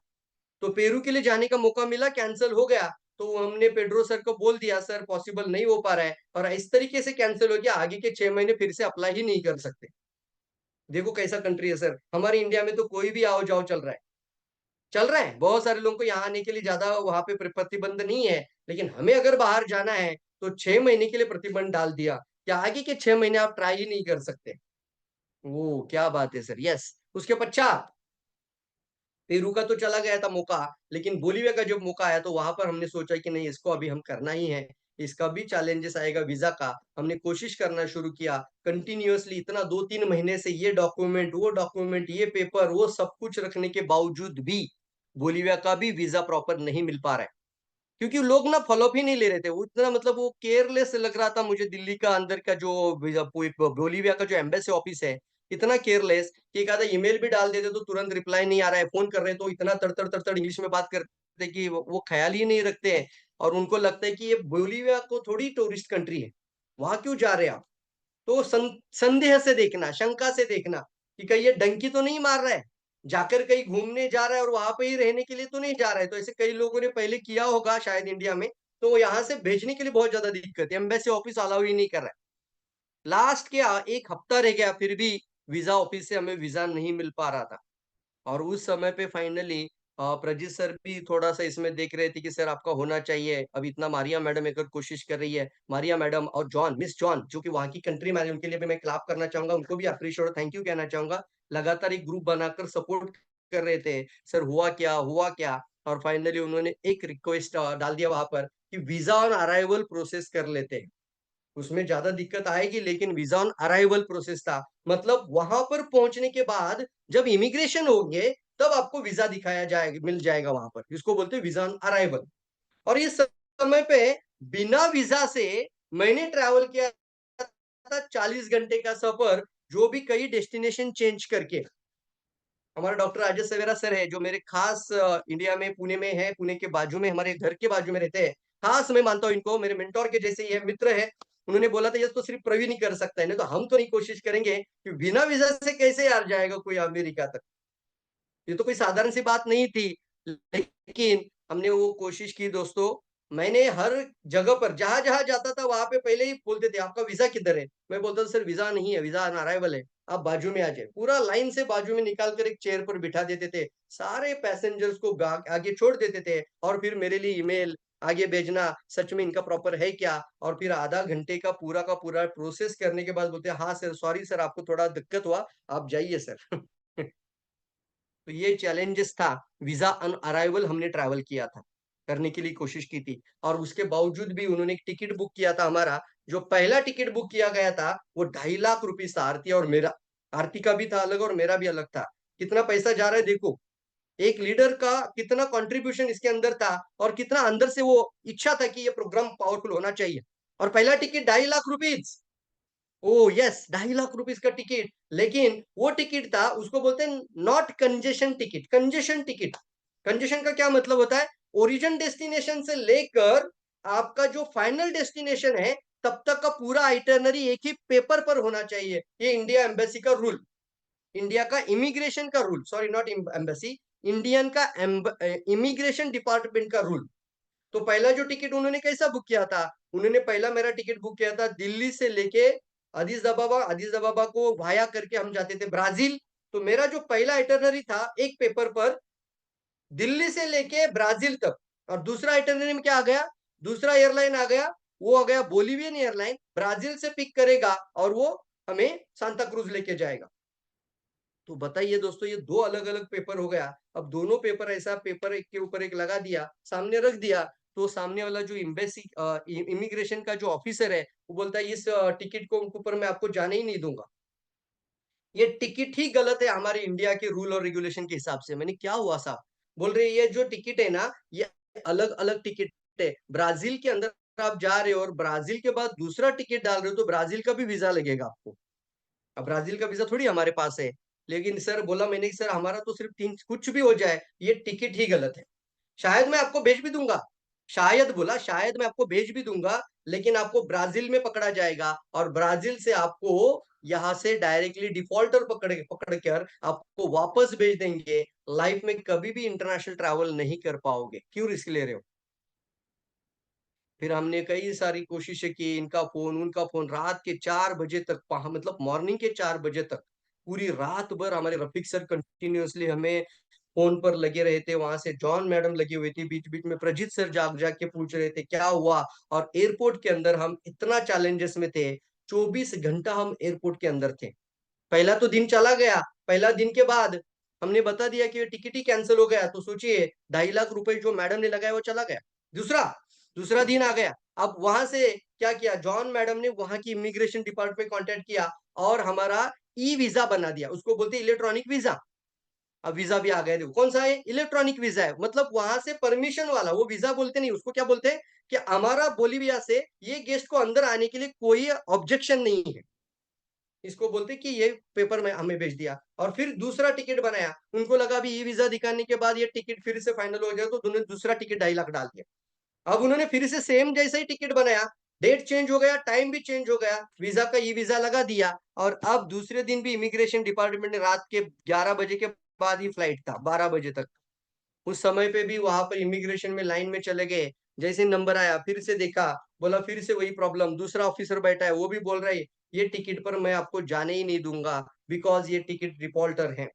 तो पेरू के लिए जाने का मौका मिला, कैंसिल हो गया। तो हमने पेड्रो सर को बोल दिया, सर पॉसिबल नहीं हो पा रहा है, और इस तरीके से कैंसिल हो गया, आगे के 6 महीने फिर से अप्लाई ही नहीं कर सकते। देखो कैसा कंट्री है सर, हमारे इंडिया में तो कोई भी आओ जाओ चल रहा है। चल रहा है, बहुत सारे लोगों को यहाँ आने के लिए ज्यादा वहां पे प्रतिबंध नहीं है, लेकिन हमें अगर बाहर जाना है तो 6 महीने के लिए प्रतिबंध डाल दिया कि आगे के 6 महीने आप ट्राई ही नहीं कर सकते। वो क्या बात है सर, यस। उसके पश्चात पेरू का तो चला गया था मौका, लेकिन बोलीविया का जब मौका आया तो वहां पर हमने सोचा कि नहीं, इसको अभी हम करना ही है। इसका भी चैलेंजेस आएगा वीजा का। हमने कोशिश करना शुरू किया कंटिन्यूअसली, इतना 2-3 महीने से ये डॉक्यूमेंट वो डॉक्यूमेंट ये पेपर वो सब कुछ रखने के बावजूद भी बोलीविया का भी वीजा प्रॉपर नहीं मिल पा रहा है, क्योंकि लोग ना फॉलोअप ही नहीं ले रहे थे। वो इतना मतलब वो केयरलेस लग रहा था मुझे। दिल्ली का अंदर का जो बोलीविया का जो एम्बेसी ऑफिस है, इतना केयरलेस कि एक आधा ईमेल भी डाल देते तो तुरंत रिप्लाई नहीं आ रहा है, फोन कर रहे हैं तो इतना तड़तड़ तड़तड़ इंग्लिश में बात करते हैं कि वो ख्याल ही नहीं रखते हैं। और उनको लगता है कि ये बोलीविया को थोड़ी टूरिस्ट कंट्री है, वहां क्यों जा रहे हैं आप। तो संदेह से देखना, शंका से देखना कि कहीं ये डंकी तो नहीं मार रहा है, जाकर कहीं घूमने जा रहा है और वहां पे ही रहने के लिए तो नहीं जा रहा है। तो ऐसे कई लोगों ने पहले किया होगा शायद इंडिया में, तो वो यहाँ से भेजने के लिए बहुत ज्यादा दिक्कत है, एम्बेसी ऑफिस अलाउ ही नहीं कर रहा है। लास्ट के एक हफ्ता रह गया, फिर भी वीजा ऑफिस से हमें वीजा नहीं मिल पा रहा था। और उस समय पे फाइनली प्रजीत सर भी थोड़ा सा इसमें देख रहे थे कि सर आपका होना चाहिए। अब इतना मारिया मैडम एक कोशिश कर रही है, मारिया मैडम और जॉन, मिस जॉन जो कि वहां की कंट्री मैनेजर, उनके लिए भी मैं क्लैप करना चाहूंगा, उनको भी अप्रिशिएट और थैंक यू कहना चाहूंगा। लगातार एक ग्रुप बनाकर सपोर्ट कर रहे थे, सर हुआ क्या हुआ क्या। और फाइनली उन्होंने एक रिक्वेस्ट डाल दिया वहां पर कि वीजा ऑन अराइवल प्रोसेस कर लेते हैं। उसमें ज्यादा दिक्कत आएगी, लेकिन वीजा ऑन अराइवल प्रोसेस था, मतलब वहां पर पहुंचने के बाद जब इमिग्रेशन होंगे तब आपको वीजा दिखाया जाएगा, मिल जाएगा वहां पर, इसको बोलते हैं वीजा ऑन अराइवल। और इस समय पे बिना वीजा से मैंने ट्रैवल किया था 40 घंटे का सफर, जो भी कई डेस्टिनेशन चेंज करके। हमारा डॉक्टर राजेश सवेरा सर है, जो मेरे खास इंडिया में पुणे में है, पुणे के बाजू में, हमारे घर के बाजू में रहते हैं। खास मैं मानता हूँ इनको, मेरे मेंटोर के जैसे ही है, मित्र है। उन्होंने बोला था ये तो सिर्फ प्रवीण ही कर सकता है, नहीं तो हम तो नहीं कोशिश करेंगे कि बिना वीजा से कैसे यार जाएगा कोई अमेरिका तक। ये तो कोई साधारण सी बात नहीं थी, लेकिन हमने वो कोशिश की दोस्तों। मैंने हर जगह पर जहां जहां जाता था वहां पे पहले ही बोलते थे आपका वीजा किधर है। मैं बोलता था सर वीजा नहीं है, वीजा ऑन अराइवल है, आप बाजू में आ जाए। पूरा लाइन से बाजू में निकाल कर एक चेयर पर बिठा देते थे, सारे पैसेंजर्स को आगे छोड़ देते थे, और फिर मेरे लिए ईमेल आगे भेजना, सच में इनका प्रॉपर है क्या। और फिर आधा घंटे का पूरा प्रोसेस करने के बाद बोलते हाँ सर, सॉरी सर, आपको थोड़ा दिक्कत हुआ, आप जाइए सर। तो ये चैलेंजेस था। वीजा ऑन अराइवल हमने ट्रैवल किया था, करने के लिए कोशिश की थी। और उसके बावजूद भी उन्होंने एक टिकट बुक किया था हमारा। जो पहला टिकट बुक किया गया था वो 2.5 लाख रुपीस था, आरती और मेरा। आरती का भी था अलग और मेरा भी अलग था। कितना पैसा जा रहा है देखो, एक लीडर का कितना कंट्रीब्यूशन इसके अंदर था, और कितना अंदर से वो इच्छा था कि ये प्रोग्राम पावरफुल होना चाहिए। और पहला टिकट 2.5 लाख रुपीस। ओ यस, 2.5 लाख रुपीस का टिकट। लेकिन वो टिकट था, उसको बोलते हैं not congestion ticket. Congestion ticket, congestion का क्या मतलब होता है, ओरिजिन डेस्टिनेशन से लेकर आपका जो फाइनल डेस्टिनेशन है तब तक का पूरा आइटनरी एक ही पेपर पर होना चाहिए। ये इंडिया एम्बेसी का रूल, इंडिया का इमिग्रेशन का rule, sorry not embassy, Indian का इमिग्रेशन डिपार्टमेंट का रूल। तो पहला जो टिकट उन्होंने कैसा बुक किया था, उन्होंने पहला मेरा टिकट बुक किया था दिल्ली से लेके अदीस अबाबा, अदीस अबाबा को वाया करके हम जाते थे ब्राजील। तो मेरा जो पहला आइटनरी था एक पेपर पर, दिल्ली से लेके ब्राजील तक। और दूसरा आइटनरी में क्या आ गया, दूसरा एयरलाइन आ गया, वो आ गया बोलिवियन एयरलाइन, ब्राजील से पिक करेगा और वो हमें सांता क्रूज लेके जाएगा। तो बताइए दोस्तों, ये दो अलग अलग पेपर हो गया। अब दोनों पेपर ऐसा, पेपर एक के ऊपर एक लगा दिया, सामने रख दिया, तो सामने वाला जो एम्बेसी इमिग्रेशन का जो ऑफिसर है वो बोलता है इस टिकट को ऊपर मैं आपको जाने ही नहीं दूंगा। ये टिकट ही गलत है हमारे इंडिया के रूल और रेगुलेशन के हिसाब से। मैंने क्या हुआ साहब, बोल रहे ये जो टिकट है ना, ये अलग अलग टिकट है। ब्राजील के अंदर आप जा रहे हो और ब्राजील के बाद दूसरा टिकट डाल रहे हो, तो ब्राजील का भी वीजा लगेगा आपको। अब ब्राजील का वीजा थोड़ी हमारे पास है। लेकिन सर बोला मैंने कि सर हमारा तो सिर्फ तीन, कुछ भी हो जाए ये टिकट ही गलत है। शायद मैं आपको भेज भी दूंगा, शायद बोला, शायद मैं आपको भेज भी दूंगा, लेकिन आपको ब्राजील में पकड़ा जाएगा और ब्राजील से आपको यहां से डायरेक्टली डिफॉल्टर पकड़ कर आपको वापस भेज देंगे। लाइफ में कभी भी इंटरनेशनल ट्रैवल नहीं कर पाओगे, क्यों रिस्क ले रहे हो। फिर हमने कई सारी कोशिशें की, इनका फोन उनका फोन, रात के 4 बजे तक, मतलब मॉर्निंग के 4 बजे तक, पूरी रात भर हमारे रफीक सर कंटिन्यूअसली हमें फोन पर लगे रहे थे, वहां से जॉन मैडम लगी हुई थी, बीच बीच में प्रजीत सर जाग जाग के पूछ रहे थे क्या हुआ। और एयरपोर्ट के अंदर हम इतना चैलेंजेस में थे, 24 घंटा हम एयरपोर्ट के अंदर थे। पहला तो दिन चला गया, पहला दिन के बाद हमने बता दिया कि टिकट ही कैंसिल हो गया, तो सोचिए 2.5 लाख रुपए जो मैडम ने लगाया वो चला गया। दूसरा दूसरा दिन आ गया। अब वहां से क्या किया, जॉन मैडम ने वहां की इमिग्रेशन डिपार्टमेंट में कांटेक्ट किया और हमारा ई वीजा बना दिया, उसको बोलते इलेक्ट्रॉनिक वीजा। अब वीजा भी आ गया, देखो कौन सा है, इलेक्ट्रॉनिक वीजा है, मतलब वहां से परमिशन वाला, वो वीजा बोलते नहीं, उसको क्या बोलते हैं कि हमारा बोलीविया से ये गेस्ट को अंदर आने के लिए कोई ऑब्जेक्शन नहीं है, इसको बोलते कि ये पेपर में हमें भेज दिया। और फिर दूसरा टिकट बनाया, उनको लगा भी ई वीजा दिखाने के बाद ये टिकट फिर से फाइनल हो जाए, तो उन्होंने दूसरा टिकट 2.5 लाख डाल दिया। अब उन्होंने फिर से सेम जैसा ही टिकट बनाया, डेट चेंज हो गया, टाइम भी चेंज हो गया, वीजा का ई वीजा लगा दिया। और अब दूसरे दिन भी इमिग्रेशन डिपार्टमेंट ने रात के 11 बजे के बाद ही फ्लाइट था, 12 बजे तक। उस समय पे भी वहां पर इमिग्रेशन में लाइन में चले गए। जैसे नंबर आया फिर से देखा, बोला फिर से वही प्रॉब्लम, दूसरा ऑफिसर बैठा है वो भी बोल रहा है ये टिकट पर मैं आपको जाने ही नहीं दूंगा, बिकॉज ये टिकट डिफॉल्टर है।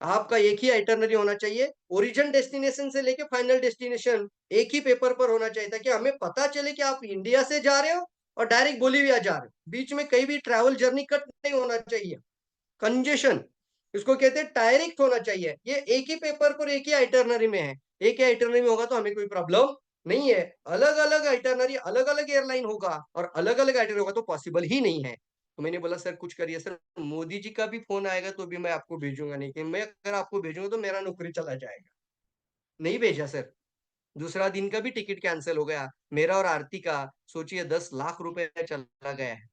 आपका एक ही आइटरनरी होना चाहिए, ओरिजिन डेस्टिनेशन से लेके फाइनल डेस्टिनेशन एक ही पेपर पर होना चाहिए, ताकि हमें पता चले कि आप इंडिया से जा रहे हो और डायरेक्ट बोलीविया जा रहे हो, बीच में कहीं भी ट्रैवल जर्नी कट नहीं होना चाहिए। कंजेशन इसको कहते हैं, डायरेक्ट होना चाहिए, ये एक ही पेपर पर एक ही आइटरनरी में है। एक ही आइटरनरी में होगा तो हमें कोई प्रॉब्लम नहीं है, अलग अलग आइटरनरी अलग अलग एयरलाइन होगा और अलग अलग आइटरनरी होगा तो पॉसिबल ही नहीं है। तो मैंने बोला सर कुछ करिए सर, मोदी जी का भी फोन आएगा तो भी मैं आपको भेजूंगा नहीं, कि मैं अगर आपको भेजूंगा तो मेरा नौकरी चला जाएगा। नहीं भेजा सर। दूसरा दिन का भी टिकट कैंसिल हो गया, मेरा और आरती का। सोचिए 10 लाख रुपए चला गया है।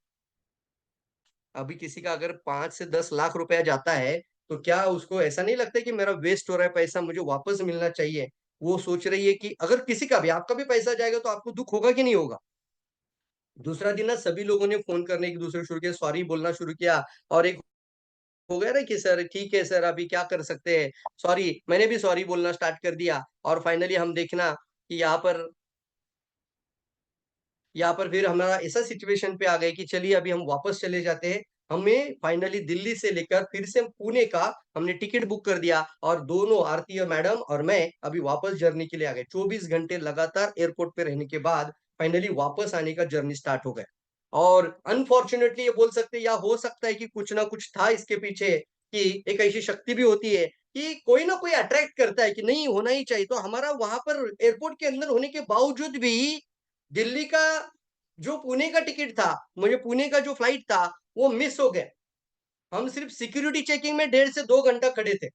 अभी किसी का अगर 5 से 10 लाख रुपया जाता है, तो क्या उसको ऐसा नहीं लगता कि मेरा वेस्ट हो रहा है पैसा, मुझे वापस मिलना चाहिए। वो सोच रही है कि अगर किसी का भी, आपका भी पैसा जाएगा तो आपको दुख होगा कि नहीं होगा। दूसरा दिन ना सभी लोगों ने फोन करने एक दूसरे को शुरू किया, सॉरी बोलना शुरू किया। और एक हो गया ना कि सर ठीक है सर अभी क्या कर सकते हैं, सॉरी, मैंने भी सॉरी बोलना स्टार्ट कर दिया। और फाइनली हम देखना कि यहाँ पर फिर हमारा ऐसा सिचुएशन पे आ गए कि चलिए अभी हम वापस चले जाते हैं। हमें फाइनली दिल्ली से लेकर फिर से पुणे का हमने टिकट बुक कर दिया, और दोनों आरती और मैडम और मैं अभी वापस जर्नी के लिए आ गए। 24 घंटे लगातार एयरपोर्ट पे रहने के बाद फाइनली वापस आने का जर्नी स्टार्ट हो गया। और अनफॉर्चुनेटली ये बोल सकते हैं, या हो सकता है कि कुछ ना कुछ था इसके पीछे, कि एक ऐसी शक्ति भी होती है कि कोई ना कोई अट्रैक्ट करता है कि नहीं होना ही चाहिए। तो हमारा वहां पर एयरपोर्ट के अंदर होने के बावजूद भी दिल्ली का जो पुणे का टिकट था, मुझे पुणे का जो फ्लाइट था वो मिस हो गया। हम सिर्फ सिक्योरिटी चेकिंग में 1.5 से 2 घंटा खड़े थे,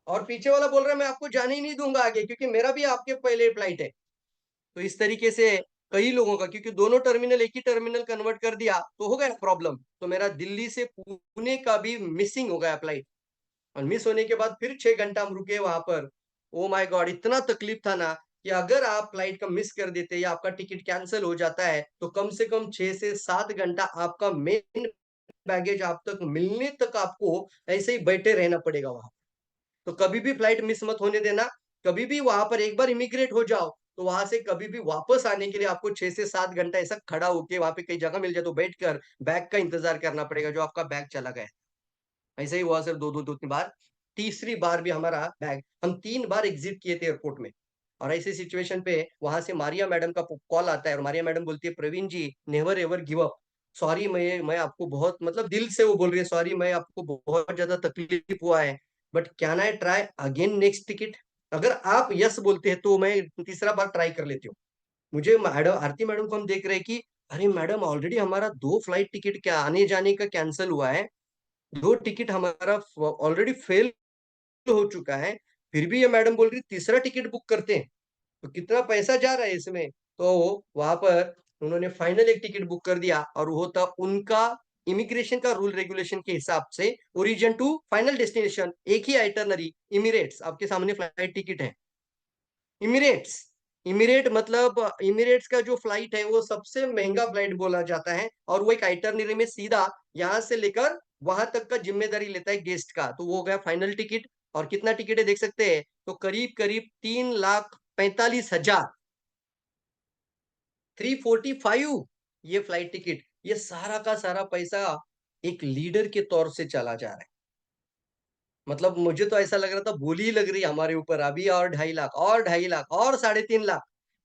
और पीछे वाला बोल रहा है मैं आपको जाने ही नहीं दूंगा आगे, क्योंकि मेरा भी आपके पहले फ्लाइट है। तो इस तरीके से कई लोगों का, क्योंकि दोनों टर्मिनल एक ही टर्मिनल कन्वर्ट कर दिया तो हो गया प्रॉब्लम। तो मेरा दिल्ली से पुणे का भी मिसिंग हो गया फ्लाइट। और मिस होने के बाद फिर 6 घंटा हम रुके वहां पर। ओ माय गॉड, इतना तकलीफ था ना कि अगर आप फ्लाइट का मिस कर देते या आपका टिकट कैंसिल हो जाता है, तो कम से कम 6 से 7 घंटा आपका मेन बैगेज आप तक मिलने तक आपको ऐसे ही बैठे रहना पड़ेगा वहां। तो कभी भी फ्लाइट मिस मत होने देना। कभी भी वहां पर एक बार इमिग्रेट हो जाओ, तो वहां से कभी भी वापस आने के लिए आपको 6 से 7 घंटा ऐसा खड़ा होके वहां पे कई जगह मिल जाए तो बैठकर बैग का इंतजार करना पड़ेगा, जो आपका बैग चला गया। ऐसे ही हुआ सर, दो तीन बार। तीसरी बार भी हमारा बैग, हम 3 बार एग्जिट किए थे एयरपोर्ट में। और ऐसी सिचुएशन पे वहां से मारिया मैडम का कॉल आता है, और मारिया मैडम बोलती है Praveen ji never ever give up. Sorry, मैं आपको बहुत, मतलब दिल से वो बोल रही है, सॉरी मैं आपको बहुत ज्यादा तकलीफ हुआ है, but can I try again next ticket. अगर आप यस बोलते हैं तो मैं तीसरा बार ट्राई कर लेती हूँ। मुझे मैडम आरती मैडम को हम देख रहे हैं कि अरे मैडम ऑलरेडी हमारा 2 फ्लाइट टिकट क्या आने जाने का कैंसिल हुआ है, 2 टिकट हमारा ऑलरेडी फेल हो चुका है, फिर भी ये मैडम बोल रही तीसरा टिकट बुक करते हैं, तो कितना पैसा जा रहा है इसमें। तो वहां पर उन्होंने फाइनल एक टिकट बुक कर दिया, और वो था उनका इमिग्रेशन का रूल रेगुलेशन के हिसाब से ओरिजिन टू फाइनल डेस्टिनेशन एक ही आइटरनरी, इमिरेट्स आपके सामने फ्लाइट टिकट है। इमिरेट्स, इमिरेट मतलब इमिरेट्स का जो फ्लाइट है वो सबसे महंगा फ्लाइट बोला जाता है, और वो एक आइटरनरी में सीधा यहाँ से लेकर वहां तक का जिम्मेदारी लेता है गेस्ट का। तो वो हो गया फाइनल टिकट। और कितना टिकट है देख सकते हैं, तो करीब करीब 3,45,000, 345, ये फ्लाइट टिकट, ये सारा का सारा पैसा एक लीडर के तौर से चला जा रहा है। मतलब मुझे तो ऐसा लग रहा था बोली ही लग रही है हमारे ऊपर, अभी और 2.5 लाख और 2.5 लाख और 3.5 लाख।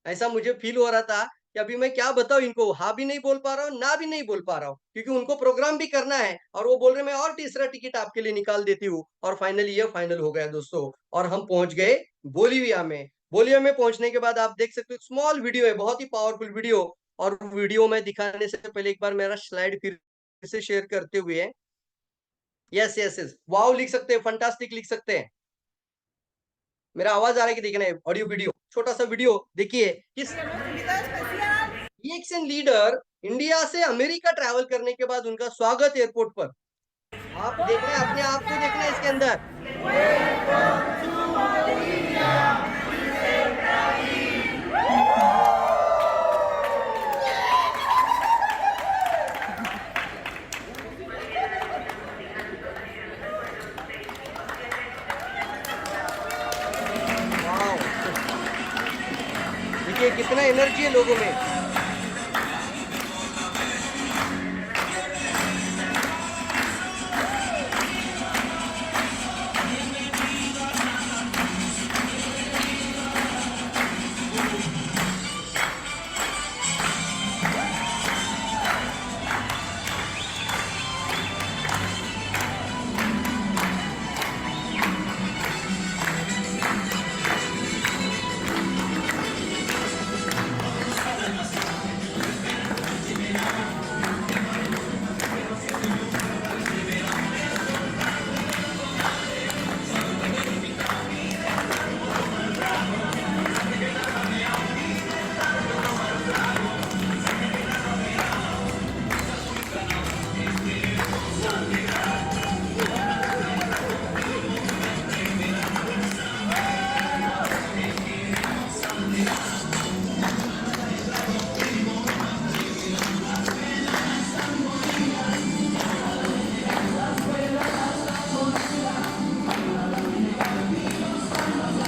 ऐसा मुझे फील हो रहा था कि अभी मैं क्या बताऊं इनको, हाँ भी नहीं बोल पा रहा हूँ, ना भी नहीं बोल पा रहा हूँ, क्योंकि उनको प्रोग्राम भी करना है और वो बोल रहे मैं और तीसरा टिकट आपके लिए निकाल देती हूँ। और फाइनली ये फाइनल हो गया दोस्तों, और हम पहुंच गए बोलीविया में। बोलिविया में पहुंचने के बाद आप देख सकते हो स्मॉल वीडियो है, बहुत ही पावरफुल वीडियो। और वीडियो में दिखाने से पहले एक बार मेरा स्लाइड फिर से शेयर करते हुए, यस यस यस, वाओ लिख सकते हैं, फंटास्टिक लिख सकते हैं। मेरा आवाज आ रहा है कि देखना है ऑडियो वीडियो, छोटा सा वीडियो देखिए। किस एक्शन लीडर इंडिया से अमेरिका ट्रैवल करने के बाद उनका स्वागत एयरपोर्ट पर, आप देखना है, अपने आप को देखना है इसके अंदर। वाओ, देखिए कितना एनर्जी है लोगों में।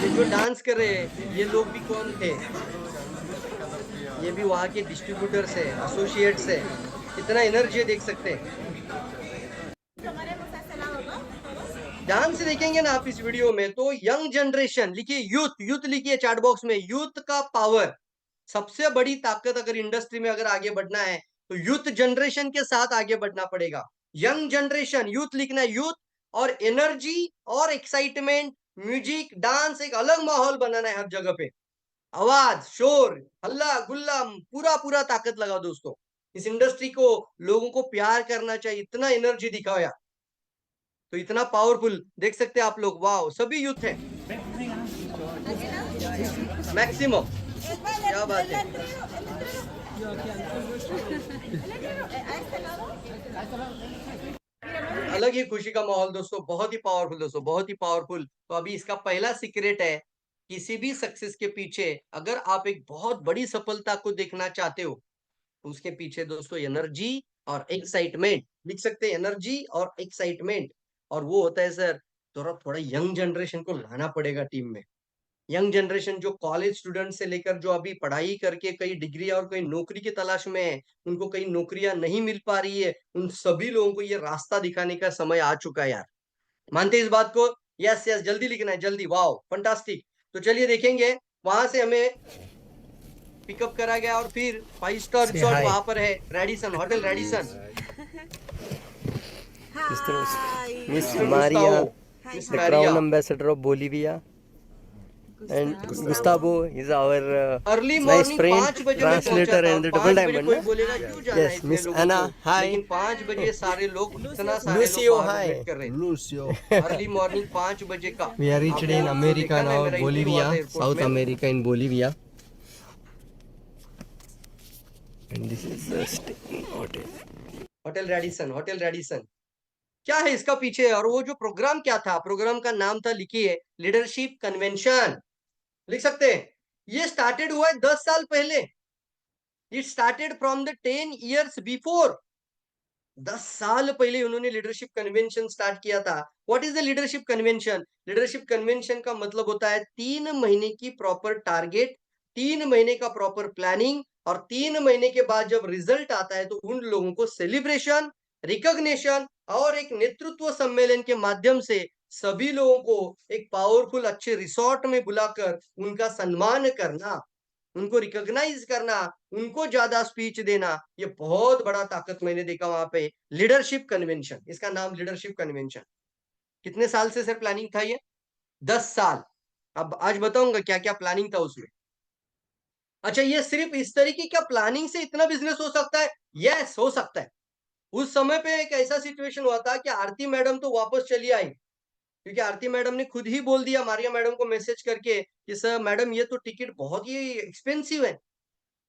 ये जो डांस कर रहे हैं ये लोग भी कौन थे, ये भी वहां के डिस्ट्रीब्यूटर्स है, एसोसिएट्स है। कितना एनर्जी है देख सकते हैं। ध्यान से देखेंगे ना आप इस वीडियो में तो यंग जनरेशन लिखिए, यूथ, यूथ लिखिए चैट बॉक्स में, यूथ का पावर सबसे बड़ी ताकत। अगर इंडस्ट्री में अगर आगे बढ़ना है तो यूथ जनरेशन के साथ आगे बढ़ना पड़ेगा। यंग जनरेशन, यूथ लिखना है, यूथ, और एनर्जी और एक्साइटमेंट, म्यूजिक, डांस, एक अलग माहौल बनाना है हर जगह पे। आवाज, शोर, हल्ला गुल्ला, पूरा पूरा ताकत लगाओ दोस्तों। इस इंडस्ट्री को, लोगों को प्यार करना चाहिए, इतना एनर्जी दिखाओ यार। तो इतना पावरफुल देख सकते हैं आप लोग, वाओ, सभी यूथ हैं मैक्सिमम, क्या बात है। अलग ही खुशी का माहौल दोस्तों, बहुत ही पावरफुल दोस्तों, बहुत ही पावरफुल। तो अभी इसका पहला सीक्रेट है, किसी भी सक्सेस के पीछे अगर आप एक बहुत बड़ी सफलता को देखना चाहते हो तो उसके पीछे दोस्तों एनर्जी और एक्साइटमेंट लिख सकते हैं, एनर्जी और एक्साइटमेंट। और वो होता है सर, थोड़ा थोड़ा यंग जनरेशन को लाना पड़ेगा टीम में। यंग जनरेशन जो कॉलेज स्टूडेंट से लेकर जो अभी पढ़ाई करके कई डिग्री और कई नौकरी की तलाश में है, उनको कई नौकरियां नहीं मिल पा रही है, उन सभी लोगों को ये रास्ता दिखाने का समय आ चुका है यार। मानते हैं इस बात को? यस यस, जल्दी लिखना है, जल्दी, वाओ फंटास्टिक। तो चलिए देखेंगे, वहां से हमें पिकअप करा गया और फिर 5 स्टार रिसोर्ट वहां पर है, Radisson, hotel Radisson. Miss Mr. Maria, Gustavo, Miss the Maria. crown ambassador of Bolivia, and Gustavo is our early nice morning friend, 5 बजे मैं पहुंचा translator था। and the 5 double बजे diamond. कोई ना? बोलेगा क्यों जाना है Yes, इतने Miss लोगों Anna, को, hi. लेकिन 5 बजे सारे लोग, इतना सारे Lucio, लोग बाहर hi. वेट कर रहे थे। Lucio. अर्ली मॉर्निंग 5 बजे का। We are reached आपने in देखा America ना, now, मेरा इंटरव्यू हुआ Bolivia, था एयरपोर्ट South में। America in Bolivia. And this is the hotel. Hotel Radisson, hotel Radisson. क्या है इसका पीछे, और वो जो प्रोग्राम क्या था, प्रोग्राम का नाम था, लिखिए, लीडरशिप कन्वेंशन लिख सकते हैं। ये स्टार्टेड हुआ है 10 साल पहले। It started from the 10 years before. 10 साल पहले उन्होंने लीडरशिप कन्वेंशन स्टार्ट किया था। What is the leadership convention? Leadership convention का मतलब होता है 3 महीने की प्रॉपर टारगेट, 3 महीने का प्रॉपर प्लानिंग, और 3 महीने के बाद जब रिजल्ट आता है तो उन लोगों को सेलिब्रेशन, रिकॉग्निशन और एक नेतृत्व सम्मेलन के माध्यम से सभी लोगों को एक पावरफुल अच्छे रिसोर्ट में बुलाकर उनका सम्मान करना, उनको रिकॉग्नाइज करना, उनको ज्यादा स्पीच देना, ये बहुत बड़ा ताकत मैंने देखा वहां पे। लीडरशिप कन्वेंशन, इसका नाम लीडरशिप कन्वेंशन। कितने साल से सर प्लानिंग था ये? 10 साल। अब आज बताऊंगा क्या क्या प्लानिंग था उसमें। अच्छा, ये सिर्फ इस तरीके का प्लानिंग से इतना बिजनेस हो सकता है? यस, हो सकता है। उस समय पे एक ऐसा सिचुएशन हुआ था कि आरती मैडम तो वापस चली आई, क्योंकि आरती मैडम ने खुद ही बोल दिया मारिया मैडम को मैसेज करके कि सर मैडम ये तो टिकट बहुत ही एक्सपेंसिव है,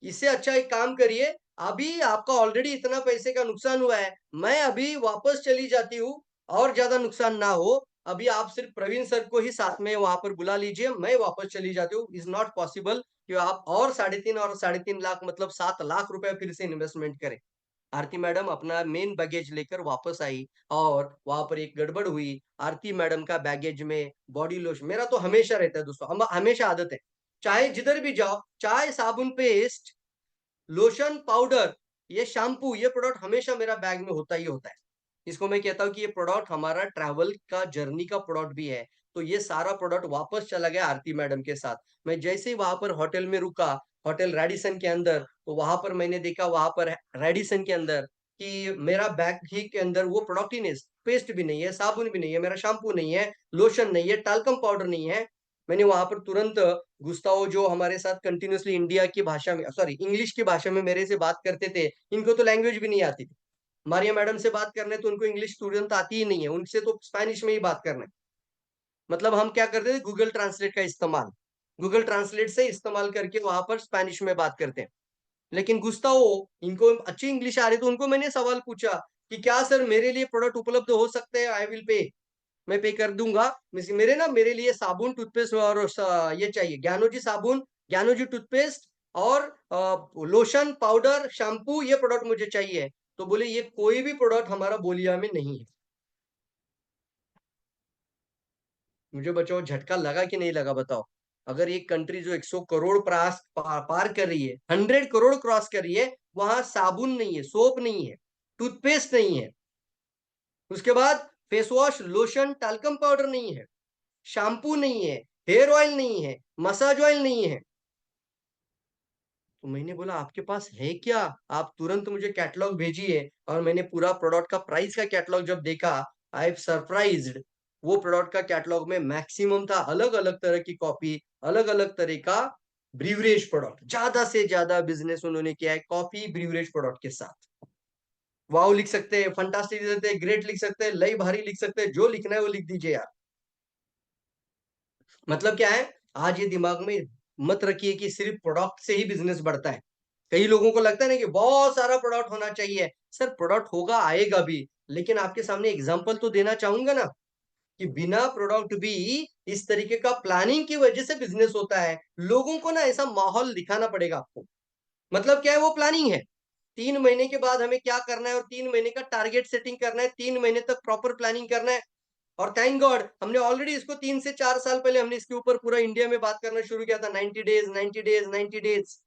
इससे अच्छा एक काम करिए, अभी आपका ऑलरेडी इतना पैसे का नुकसान हुआ है, मैं अभी वापस चली जाती हूँ और ज्यादा नुकसान ना हो, अभी आप सिर्फ प्रवीण सर को ही साथ में वहां पर बुला लीजिए, मैं वापस चली जाती हूँ। इज नॉट पॉसिबल कि आप और 3.5 मतलब 7 लाख रुपए फिर से इन्वेस्टमेंट करें। आरती मैडम अपना मेन बैगेज लेकर वापस आई और वहां पर एक गड़बड़ हुई। आरती मैडम का बैगेज में बॉडी लोशन, मेरा तो हमेशा रहता है दोस्तों, हमेशा आदत है, चाहे जिधर भी जाओ, चाहे साबुन पेस्ट, लोशन, पाउडर, ये शैम्पू, ये प्रोडक्ट हमेशा मेरा बैग में होता ही होता है। इसको मैं कहता हूँ कि ये प्रोडक्ट हमारा ट्रैवल का, जर्नी का प्रोडक्ट भी है। तो ये सारा प्रोडक्ट वापस चला गया आरती मैडम के साथ। मैं जैसे ही वहां पर होटल में रुका, होटल रेडिसन के अंदर, तो वहां पर मैंने देखा वहां पर रेडिसन के अंदर कि मेरा बैग ही के अंदर वो प्रोडक्ट ही नहीं, पेस्ट भी नहीं है, साबुन भी नहीं है, मेरा शैम्पू नहीं है, लोशन नहीं है, टाल्कम पाउडर नहीं है। मैंने वहां पर तुरंत गुस्ताओ, जो हमारे साथ कंटिन्यूअसली इंडिया की भाषा में, सॉरी इंग्लिश की भाषा में मेरे से बात करते थे, इनको तो लैंग्वेज भी नहीं आती थी, मारिया मैडम से बात करने तो उनको इंग्लिश तुरंत आती ही नहीं है, उनसे तो स्पेनिश में ही बात करना है। मतलब हम क्या करते थे, गूगल ट्रांसलेट का इस्तेमाल, गूगल ट्रांसलेट से इस्तेमाल करके वहां पर स्पेनिश में बात करते हैं। लेकिन गुस्ताओ, इनको अच्छी इंग्लिश आ रही, तो उनको मैंने सवाल पूछा कि क्या सर मेरे लिए प्रोडक्ट उपलब्ध हो सकते हैं, आई विल पे, मैं पे कर दूंगा, मेरे लिए साबुन, टूथपेस्ट और ये चाहिए, ज्ञानोजी साबुन, ज्ञानोजी टूथपेस्ट और लोशन, पाउडर, शैम्पू, ये प्रोडक्ट मुझे चाहिए। तो बोले ये कोई भी प्रोडक्ट हमारा बोलिया में नहीं है। मुझे बचाओ, झटका लगा कि नहीं लगा बताओ? अगर एक कंट्री जो 100 करोड़ पार कर रही है, 100 करोड़ क्रॉस कर रही है, वहां साबुन नहीं है, सोप नहीं है, टूथपेस्ट नहीं है, उसके बाद face wash, lotion, talcum powder नहीं है, शैम्पू नहीं है, हेयर ऑयल नहीं है, मसाज ऑयल नहीं है। तो मैंने बोला आपके पास है क्या? आप तुरंत मुझे कैटलॉग भेजिए। और मैंने पूरा प्रोडक्ट का प्राइस का कैटलॉग जब देखा, आई एम सरप्राइज्ड। वो प्रोडक्ट का कैटलॉग में मैक्सिमम था अलग अलग तरह की कॉफी, अलग अलग तरह का ब्रीवरेज प्रोडक्ट, ज्यादा से ज्यादा बिजनेस उन्होंने किया है कॉफी ब्रीवरेज प्रोडक्ट के साथ। वाव लिख सकते हैं, फंटास्टिक लिख सकते हैं, ग्रेट लिख सकते हैं, लई भारी लिख सकते हैं, जो लिखना है वो लिख दीजिए यार। मतलब क्या है, आज ये दिमाग में मत रखिए कि सिर्फ प्रोडक्ट से ही बिजनेस बढ़ता है। कई लोगों को लगता है ना कि बहुत सारा प्रोडक्ट होना चाहिए। सर प्रोडक्ट होगा, आएगा भी, लेकिन आपके सामने एग्जांपल तो देना चाहूंगा ना, कि बिना प्रोडक्ट भी इस तरीके का प्लानिंग की वजह से बिजनेस होता है। लोगों को ना ऐसा माहौल दिखाना पड़ेगा आपको। मतलब क्या है, वो प्लानिंग है, 3 महीने के बाद हमें क्या करना है, और 3 महीने का टारगेट सेटिंग करना है, 3 महीने तक प्रॉपर प्लानिंग करना है। और थैंक गॉड हमने ऑलरेडी इसको 3 से 4 साल पहले हमने इसके ऊपर पूरा इंडिया में बात करना शुरू किया था। 90 days, 90 days, 90 days,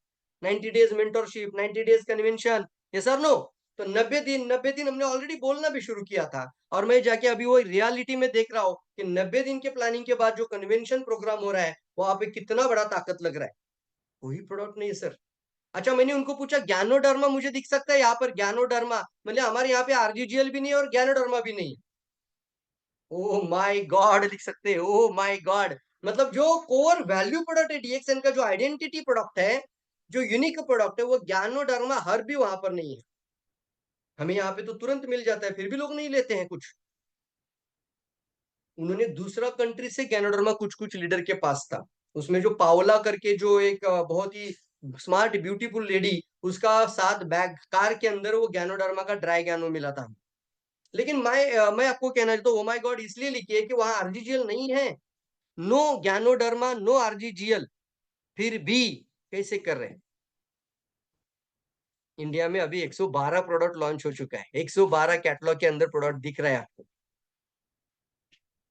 90 days mentorship, 90 days convention, ये सर नो। तो 90 दिन हमने ऑलरेडी बोलना भी शुरू किया था। और मैं जाके अभी वो रियलिटी में देख रहा हूँ कि 90 दिन के प्लानिंग के बाद जो कन्वेंशन प्रोग्राम हो रहा है, वहां पे कितना बड़ा ताकत लग रहा है। कोई प्रोडक्ट नहीं है सर। अच्छा, मैंने उनको पूछा ज्ञानोडर्मा मुझे दिख सकता है यहाँ पर? ज्ञानोडर्मा, मतलब हमारे यहाँ पे आरजीजीएल भी नहीं है और ज्ञानोडर्मा भी नहीं है। ओह माय गॉड लिख सकते हैं, ओह माय गॉड। मतलब जो कोर वैल्यू प्रोडक्ट है डीएक्सएन का, जो आइडेंटिटी प्रोडक्ट है, जो यूनिक प्रोडक्ट है, वो ज्ञानोडर्मा हर भी वहां पर नहीं है। हमें यहाँ पे तो तुरंत मिल जाता है, फिर भी लोग नहीं लेते हैं कुछ। उन्होंने दूसरा कंट्री से ज्ञानोडर्मा कुछ कुछ लीडर के पास था, उसमें जो पावला करके जो एक बहुत ही स्मार्ट ब्यूटीफुल लेडी, उसका साथ बैग कार के अंदर वो ज्ञानोडर्मा का ड्राई ज्ञानो मिला था। लेकिन मैं आपको कहना चाहता हूँ, ओ माय गॉड इसलिए लिखिए कि वहां आरजीजीएल नहीं है। नो ज्ञानोडर्मा, नो आरजीजीएल, फिर भी कैसे कर रहे हैं? इंडिया में अभी 112 प्रोडक्ट लॉन्च हो चुका है, 112 कैटलॉग के अंदर प्रोडक्ट दिख रहा है आपको।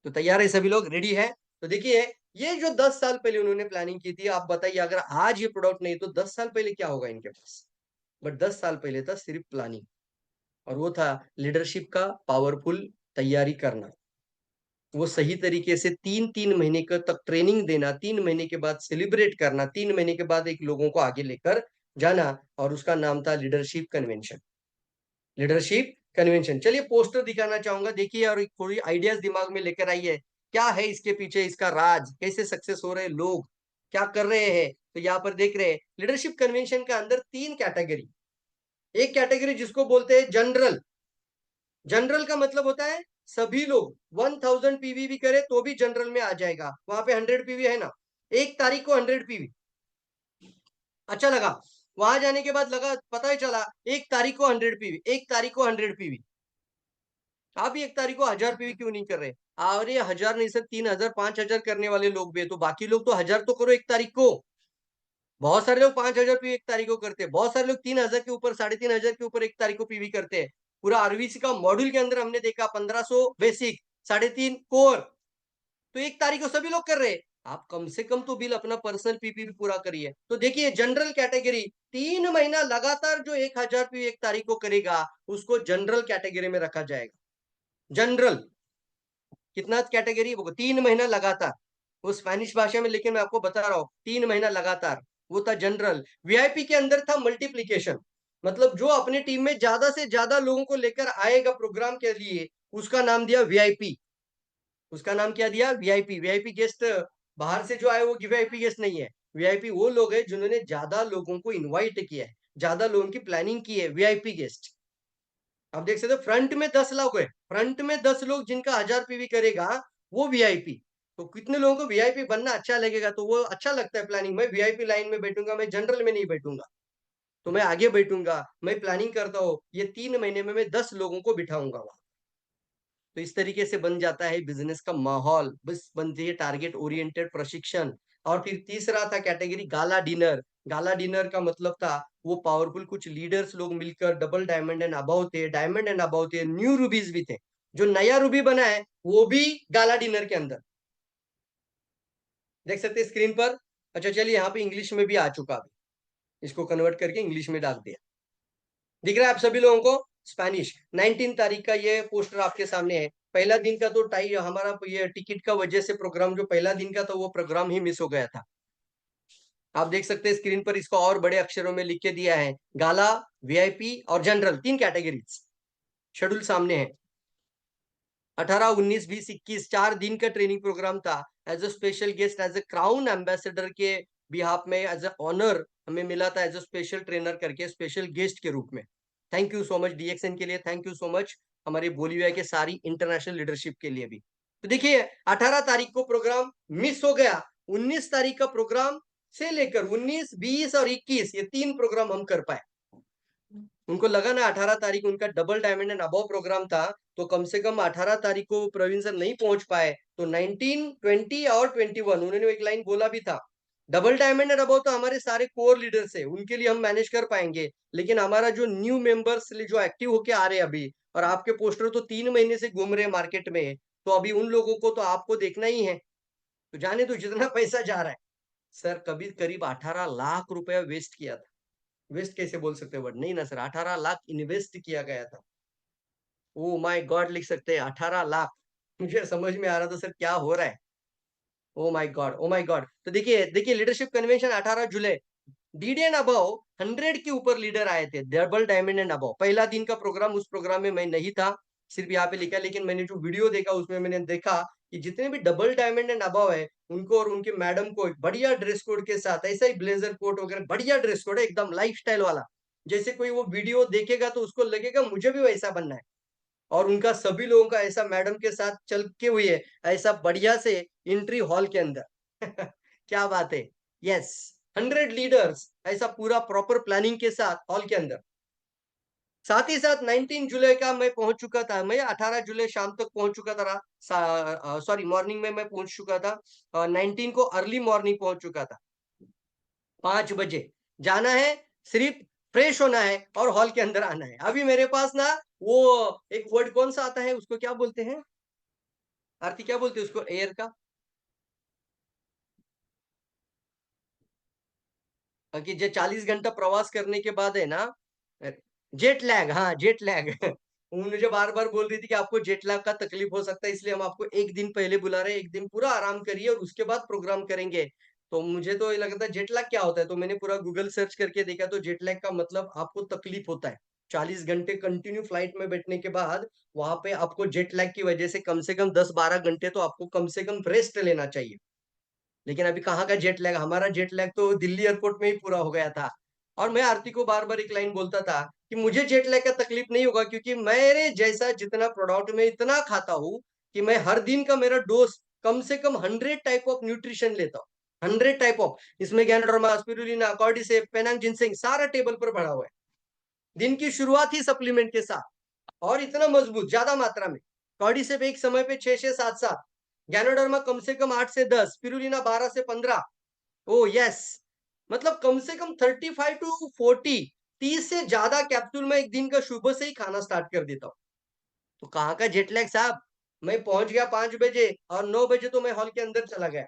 तो तैयार है सभी लोग, रेडी है? तो देखिए, ये जो 10 साल पहले उन्होंने प्लानिंग की थी, आप बताइए अगर आज ये प्रोडक्ट नहीं तो 10 साल पहले क्या होगा इनके पास। बट 10 साल पहले था सिर्फ प्लानिंग, और वो था लीडरशिप का पावरफुल तैयारी करना। वो सही तरीके से 3-3 महीने का तक ट्रेनिंग देना, 3 महीने के बाद सेलिब्रेट करना, 3 महीने के बाद एक लोगों को आगे लेकर जाना, और उसका नाम था लीडरशिप कन्वेंशन। Leadership convention. चलिए पोस्टर दिखाना चाहूंगा, देखिए, और थोड़ी आइडियाज दिमाग में लेकर आइए, क्या है इसके पीछे, इसका राज, कैसे सक्सेस हो रहे लोग, क्या कर रहे हैं। तो यहाँ पर देख रहे हैं लीडरशिप कन्वेंशन के अंदर 3 कैटेगरी। एक कैटेगरी जिसको बोलते हैं जनरल। जनरल का मतलब होता है सभी लोग 1000 पीवी भी करे तो भी जनरल में आ जाएगा, वहां पे 100 पीवी है ना, 1 तारीख को 100 पीवी। अच्छा लगा, वहां जाने के बाद लगा, पता ही चला 1 तारीख को 100 पीवी, 1 तारीख को 100 पीवी। आप भी 1 तारीख को 1000 पीवी क्यों नहीं कर रहे? अरे 1000 नहीं सर, 3000 5000 करने वाले लोग भी है, तो बाकी लोग तो 1000 तो करो 1 तारीख को। बहुत सारे लोग 5000 पीवी 1 तारीख को करते हैं, बहुत सारे लोग 3000 के ऊपर 3500 के ऊपर 1 तारीख को पीवी करते हैं। पूरा आरवीसी का मॉड्यूल के अंदर हमने देखा 1500 बेसिक, 3.5 कोर, तो 1 तारीख को सभी लोग कर रहे हैं। आप कम से कम तो बिल अपना पर्सनल पीपी भी पूरा करिए। तो देखिए जनरल कैटेगरी 3 महीना लगातार जो 1000 पीवी 1 तारीख को करेगा उसको जनरल कैटेगरी में रखा जाएगा। जनरल कितना कैटेगरी, वो 3 महीना लगातार, वो स्पेनिश भाषा में, लेकिन मैं आपको बता रहा हूँ 3 महीना लगातार, वो था जनरल। वीआईपी के अंदर था मल्टीप्लीकेशन, मतलब जो अपनी टीम में ज्यादा से ज्यादा लोगों को लेकर आएगा प्रोग्राम के लिए, उसका नाम दिया वीआईपी। उसका नाम क्या दिया? वीआईपी। वीआईपी गेस्ट बाहर से जो आए वो वीआईपी गेस्ट नहीं है। वीआईपी वो लोग हैं जिन्होंने ज्यादा लोगों को इनवाइट किया है, ज्यादा लोगों की प्लानिंग की है, वीआईपी गेस्ट। आप देख सकते हो फ्रंट में 10 लोग है, फ्रंट में 10 लोग जिनका 1000 पीवी करेगा वो वीआईपी। तो कितने लोगों को वीआईपी बनना अच्छा लगेगा, तो वो अच्छा लगता है प्लानिंग। मैं वीआईपी लाइन में बैठूंगा, मैं जनरल में नहीं बैठूंगा, तो मैं आगे बैठूंगा, मैं प्लानिंग करता हूँ, ये 3 महीने में मैं 10 लोगों को बिठाऊंगा वहां। तो इस तरीके से बन जाता है बिजनेस का माहौल, बस बनती है टारगेट ओरिएंटेड प्रशिक्षण। और फिर तीसरा था category gala dinner. Gala dinner का मतलब था वो पावरफुल कुछ लीडर्स लोग मिलकर, डबल डायमंड एंड अबव थे, डायमंड एंड अबव थे, न्यू रूबीज भी थे, जो नया रूबी बना है वो भी गाला डिनर के अंदर देख सकते हैं स्क्रीन पर। अच्छा चलिए, यहाँ पे इंग्लिश में भी आ चुका, अभी इसको कन्वर्ट करके इंग्लिश में डाल दिया, दिख रहा है आप सभी लोगों को? स्पेनिश 19 तारीख का ये पोस्टर आपके सामने है। पहला दिन का तो टाई हमारा ये टिकट का वजह से प्रोग्राम, जो पहला दिन का था वो प्रोग्राम ही मिस हो गया था। आप देख सकते हैं स्क्रीन पर, इसको और बड़े अक्षरों में लिख के दिया है, गाला, वीआईपी और जनरल, 3 कैटेगरीज। शेड्यूल सामने है। 18, 19, 20, 21 4 दिन का ट्रेनिंग प्रोग्राम था। As a special guest, as a crown ambassador के बिहाफ में, एज अ ऑनर हमें मिला था, एज अ स्पेशल ट्रेनर करके, स्पेशल गेस्ट के रूप में। Thank you so much DXN के लिए, थैंक यू सो मच हमारे बोलीविया के सारी इंटरनेशनल लीडरशिप के लिए भी। तो देखिए 18 तारीख को प्रोग्राम मिस हो गया, 19 तारीख का प्रोग्राम से लेकर 19, 20 और 21 ये 3 प्रोग्राम हम कर पाए। उनको लगा ना 18 तारीख उनका double diamond and above program था, तो कम से कम 18 तारीख को प्रवीण सर नहीं पहुंच पाए, तो 19, 20 और 21 उन्होंने एक लाइन बोला भी था, डबल डायमंड एंड अबव तो हमारे सारे कोर लीडर्स है, उनके लिए हम मैनेज कर पाएंगे, लेकिन हमारा जो न्यू मेंबर्स जो एक्टिव होके आ रहे हैं अभी, और आपके पोस्टर तो 3 महीने से घूम रहे हैं मार्केट में, तो अभी उन लोगों को तो आपको देखना ही है। तो जाने तो जितना पैसा जा रहा है सर, कभी करीब 18 लाख रुपया वेस्ट किया था। वेस्ट कैसे बोल सकते वर्ड, नहीं ना सर, 18 लाख इन्वेस्ट किया गया था। ओ माय गॉड लिख सकते हैं 18 लाख। मुझे समझ में आ रहा था सर क्या हो रहा है। Oh my God, oh my God. तो देखिए देखिए leadership convention 18 July, DD and above 100 के ऊपर लीडर आए थे, डबल डायमंड एंड अबव। पहला दिन का प्रोग्राम, उस प्रोग्राम में मैं नहीं था, सिर्फ यहाँ पे लिखा, लेकिन मैंने जो वीडियो देखा उसमें मैंने देखा कि जितने भी डबल डायमंड एंड अबव है उनको और उनके मैडम को एक बढ़िया ड्रेस कोड के साथ, ऐसा ही ब्लेजर कोट वगैरह, बढ़िया ड्रेस कोड है एकदम लाइफस्टाइल वाला, जैसे कोई वो वीडियो देखेगा तो उसको लगेगा मुझे भी वैसा बनना है। और उनका सभी लोगों का ऐसा मैडम के साथ चल के हुई है, ऐसा बढ़िया से एंट्री हॉल के अंदर। क्या बात है। यस, 100 लीडर्स ऐसा पूरा प्रॉपर प्लानिंग के साथ हॉल के अंदर। साथ ही साथ 19 जुलाई का मैं पहुंच चुका था, मैं 18 जुलाई शाम तक पहुंच चुका था, सॉरी मॉर्निंग में मैं पहुंच चुका था, 19 को अर्ली मॉर्निंग पहुंच चुका था। 5 बजे जाना है, सिर्फ फ्रेश होना है और हॉल के अंदर आना है। अभी मेरे पास ना वो एक वर्ड कौन सा आता है, उसको क्या बोलते हैं आरती, क्या बोलते हैं उसको, एयर का, कि जो 40 घंटा प्रवास करने के बाद है ना, जेट लैग, हाँ जेट लैग। वो मुझे बार-बार बोल रही थी कि आपको जेट लैग का तकलीफ हो सकता है, इसलिए हम आपको 1 दिन पहले बुला रहे हैं, 1 दिन पूरा आराम करिए और उसके बाद प्रोग्राम करेंगे। तो मुझे तो ये लगा था जेट लैग क्या होता है? तो मैंने पूरा गूगल सर्च करके देखा तो जेट लैग का मतलब आपको तकलीफ होता है। 40 घंटे कंटिन्यू फ्लाइट में बैठने के बाद वहाँ पे आपको जेट लैग की वजह से कम 10-12 घंटे तो आपको कम से कम रेस्ट लेना चाहिए। लेकिन अभी कहाँ का जेट लैग, हमारा जेट लैग तो दिल्ली एयरपोर्ट में ही पूरा हो गया था। और मैं आरती को बार-बार एक लाइन बोलता था कि मुझे जेट लैग का तकलीफ नहीं होगा क्योंकि मेरे जैसा जितना प्रोडक्ट मैं इतना खाता हूँ कि मैं हर दिन का मेरा डोज़ कम से कम 100 टाइप ऑफ न्यूट्रिशन लेता हूँ। 100 टाइप ऑफ, इसमें गैनोडर्मा, स्पिरुलिना, कॉर्डिसेप, पेनांग जिनसेंग सारा टेबल पर पड़ा हुआ है। दिन की शुरुआत ही सप्लीमेंट के साथ और इतना मजबूत, ज्यादा मात्रा में। कॉर्डिसेप एक समय पे 6-6, 7-7, गैनोडर्मा कम से कम 8 से 10, स्पिरुलिना 12 से 15। ओह यस, मतलब कम से कम 35 टू 40, 30 से ज्यादा कैप्सूल मैं एक दिन का सुबह से ही खाना स्टार्ट कर देता हूँ। तो कहाँ का जेट लैग साहब, मैं पहुंच गया 5 बजे और 9 बजे तो मैं हॉल के अंदर चला गया।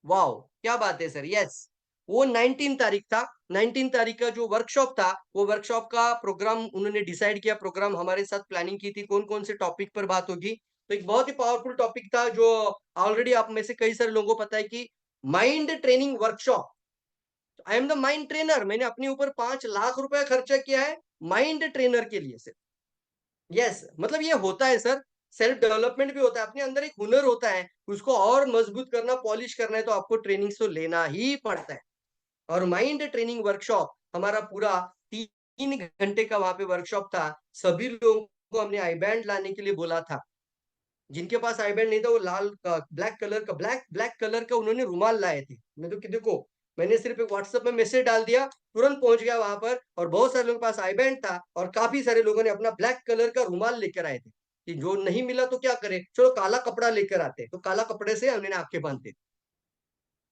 वाओ! क्या बात है सर, यस। वो 19 तारीख था, 19 तारीख का जो वर्कशॉप था, वो वर्कशॉप का प्रोग्राम उन्होंने डिसाइड किया, प्रोग्राम हमारे साथ प्लानिंग की थी, कौन-कौन से टॉपिक पर बात होगी। तो एक बहुत ही पावरफुल टॉपिक था जो ऑलरेडी आप में से कई सारे लोगों को पता है कि mind training workshop. I am the mind trainer, मैंने अपने ऊपर 5 लाख रुपए खर्चा किया है माइंड ट्रेनर के लिए सिर्फ। यस, मतलब ये होता है सर, सेल्फ डेवलपमेंट भी होता है, अपने अंदर एक हुनर होता है, उसको और मजबूत करना, पॉलिश करना है तो आपको ट्रेनिंग तो लेना ही पड़ता है। और माइंड ट्रेनिंग वर्कशॉप हमारा पूरा 3 घंटे का वहाँ पे वर्कशॉप था। सभी लोगों को हमने आई बैंड लाने के लिए बोला था। जिनके पास आई बैंड नहीं था वो लाल ब्लैक कलर का उन्होंने रुमाल लाए थे। मैं तो कि देखो, मैंने सिर्फ एक व्हाट्सएप में मैसेज डाल दिया, तुरंत पहुंच गया वहां पर और बहुत सारे लोगों के पास आई बैंड था और काफी सारे लोगों ने अपना ब्लैक कलर का रुमाल लेकर आए थे कि जो नहीं मिला तो क्या करे, चलो काला कपड़ा लेकर आते, तो काला कपड़े से हमने आंखें बांधते।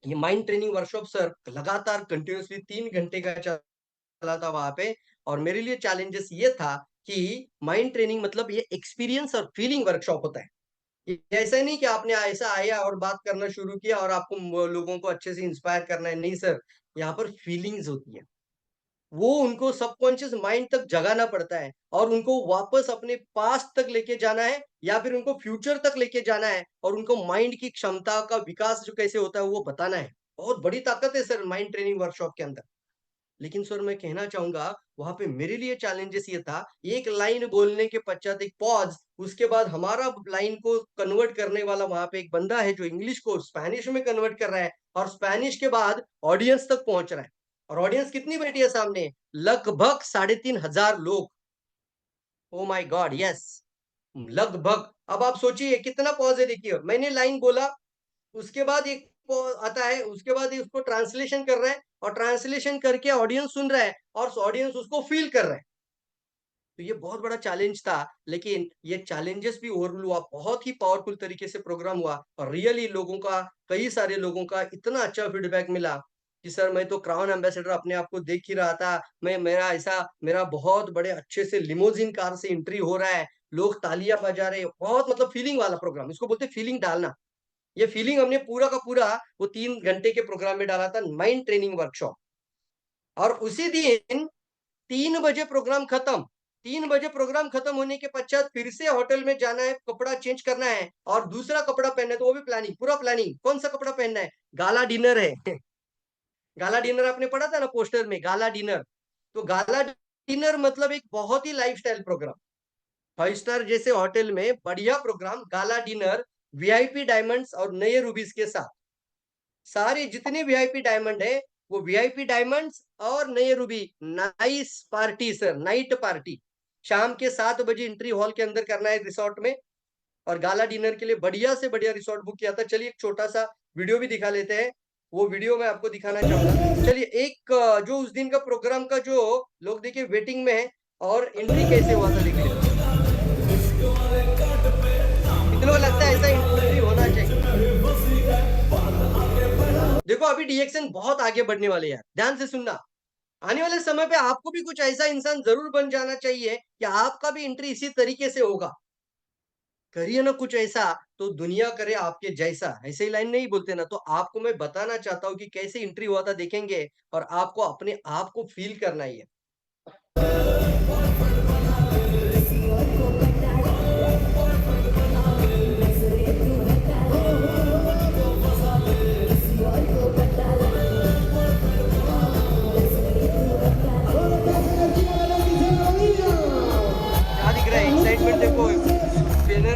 ये माइंड ट्रेनिंग वर्कशॉप सर लगातार कंटिन्यूअसली 3 घंटे का चला था वहां पे। और मेरे लिए चैलेंजेस ये था कि माइंड ट्रेनिंग मतलब ये एक्सपीरियंस और फीलिंग वर्कशॉप होता है। ये ऐसा नहीं कि आपने ऐसा आया और बात करना शुरू किया और आपको लोगों को अच्छे से इंस्पायर करना है, नहीं सर। यहाँ पर फीलिंग्स होती है, वो उनको सबकॉन्शियस माइंड तक जगाना पड़ता है और उनको वापस अपने पास्ट तक लेके जाना है या फिर उनको फ्यूचर तक लेके जाना है और उनको माइंड की क्षमता का विकास जो कैसे होता है वो बताना है। बहुत बड़ी ताकत है सर माइंड ट्रेनिंग वर्कशॉप के अंदर। लेकिन सर मैं कहना चाहूंगा वहां पे मेरे लिए चैलेंजेस ये था, एक लाइन बोलने के पश्चात एक पॉज, उसके बाद हमारा लाइन को कन्वर्ट करने वाला वहां पे एक बंदा है जो इंग्लिश को स्पेनिश में कन्वर्ट कर रहा है और स्पेनिश के बाद ऑडियंस तक पहुंच रहा है। और ऑडियंस कितनी बैठी है सामने? लगभग 3,500 लोग। ओ माय गॉड, यस, लगभग। अब आप सोचिए कितना पॉज है, देखिए मैंने लाइन बोला, उसके बाद एक आता है, उसके बाद ये उसको ट्रांसलेशन कर रहा है और ट्रांसलेशन करके ऑडियंस सुन रहा है और ऑडियंस उसको फील कर रहा है। तो ये बहुत बड़ा चैलेंज था, लेकिन ये चैलेंजेस भी ओवरऑल हुआ, बहुत ही पावरफुल तरीके से प्रोग्राम हुआ और रियली लोगों का, कई सारे लोगों का इतना अच्छा फीडबैक मिला कि सर मैं तो क्राउन एम्बेसडर अपने आप को देख ही रहा था। मैं मेरा बहुत बड़े अच्छे से लिमोजिन कार से एंट्री हो रहा है, लोग तालियां बजा रहे हैं, बहुत मतलब फीलिंग वाला प्रोग्राम, इसको बोलते फीलिंग डालना। ये फीलिंग हमने पूरा का पूरा वो 3 घंटे के प्रोग्राम में डाला था, माइंड ट्रेनिंग वर्कशॉप। और उसी दिन 3 बजे प्रोग्राम खत्म। 3 बजे प्रोग्राम खत्म होने के पश्चात फिर से होटल में जाना है, कपड़ा चेंज करना है और दूसरा कपड़ा पहनना है, तो वो भी प्लानिंग, पूरा प्लानिंग, कौन सा कपड़ा पहनना है? गाला डिनर है। गाला डिनर आपने पढ़ा था ना पोस्टर में, गाला डिनर। तो गाला डिनर मतलब एक बहुत ही लाइफस्टाइल प्रोग्राम, 5 स्टार जैसे होटल में बढ़िया program, gala dinner, VIP diamonds और नए रूबीज के साथ। सारे जितने वीआईपी डायमंड है वो वीआईपी डायमंड्स और नए Ruby, nice party sir, night party. शाम के 7 बजे एंट्री हॉल के अंदर करना है रिसोर्ट में और गाला डिनर के लिए बढ़िया से बढ़िया रिसोर्ट बुक किया था। चलिए एक छोटा सा वीडियो भी दिखा लेते हैं, वो वीडियो मैं आपको दिखाना चाहूंगा। चलिए एक जो उस दिन का प्रोग्राम का जो लोग देखिए वेटिंग में है और एंट्री कैसे हुआ था देखिए। कितनों को लगता है ऐसा एंट्री होना चाहिए? देखो अभी डिएक्शन बहुत आगे बढ़ने वाले हैं, ध्यान से सुनना। आने वाले समय पे आपको भी कुछ ऐसा इंसान जरूर बन जाना चाहिए कि आपका भी एंट्री इसी तरीके से होगा। करिए ना कुछ ऐसा तो दुनिया करे आपके जैसा, ऐसे ही लाइन नहीं बोलते ना। तो आपको मैं बताना चाहता हूँ कि कैसे एंट्री हुआ था देखेंगे और आपको अपने आप को फील करना ही है।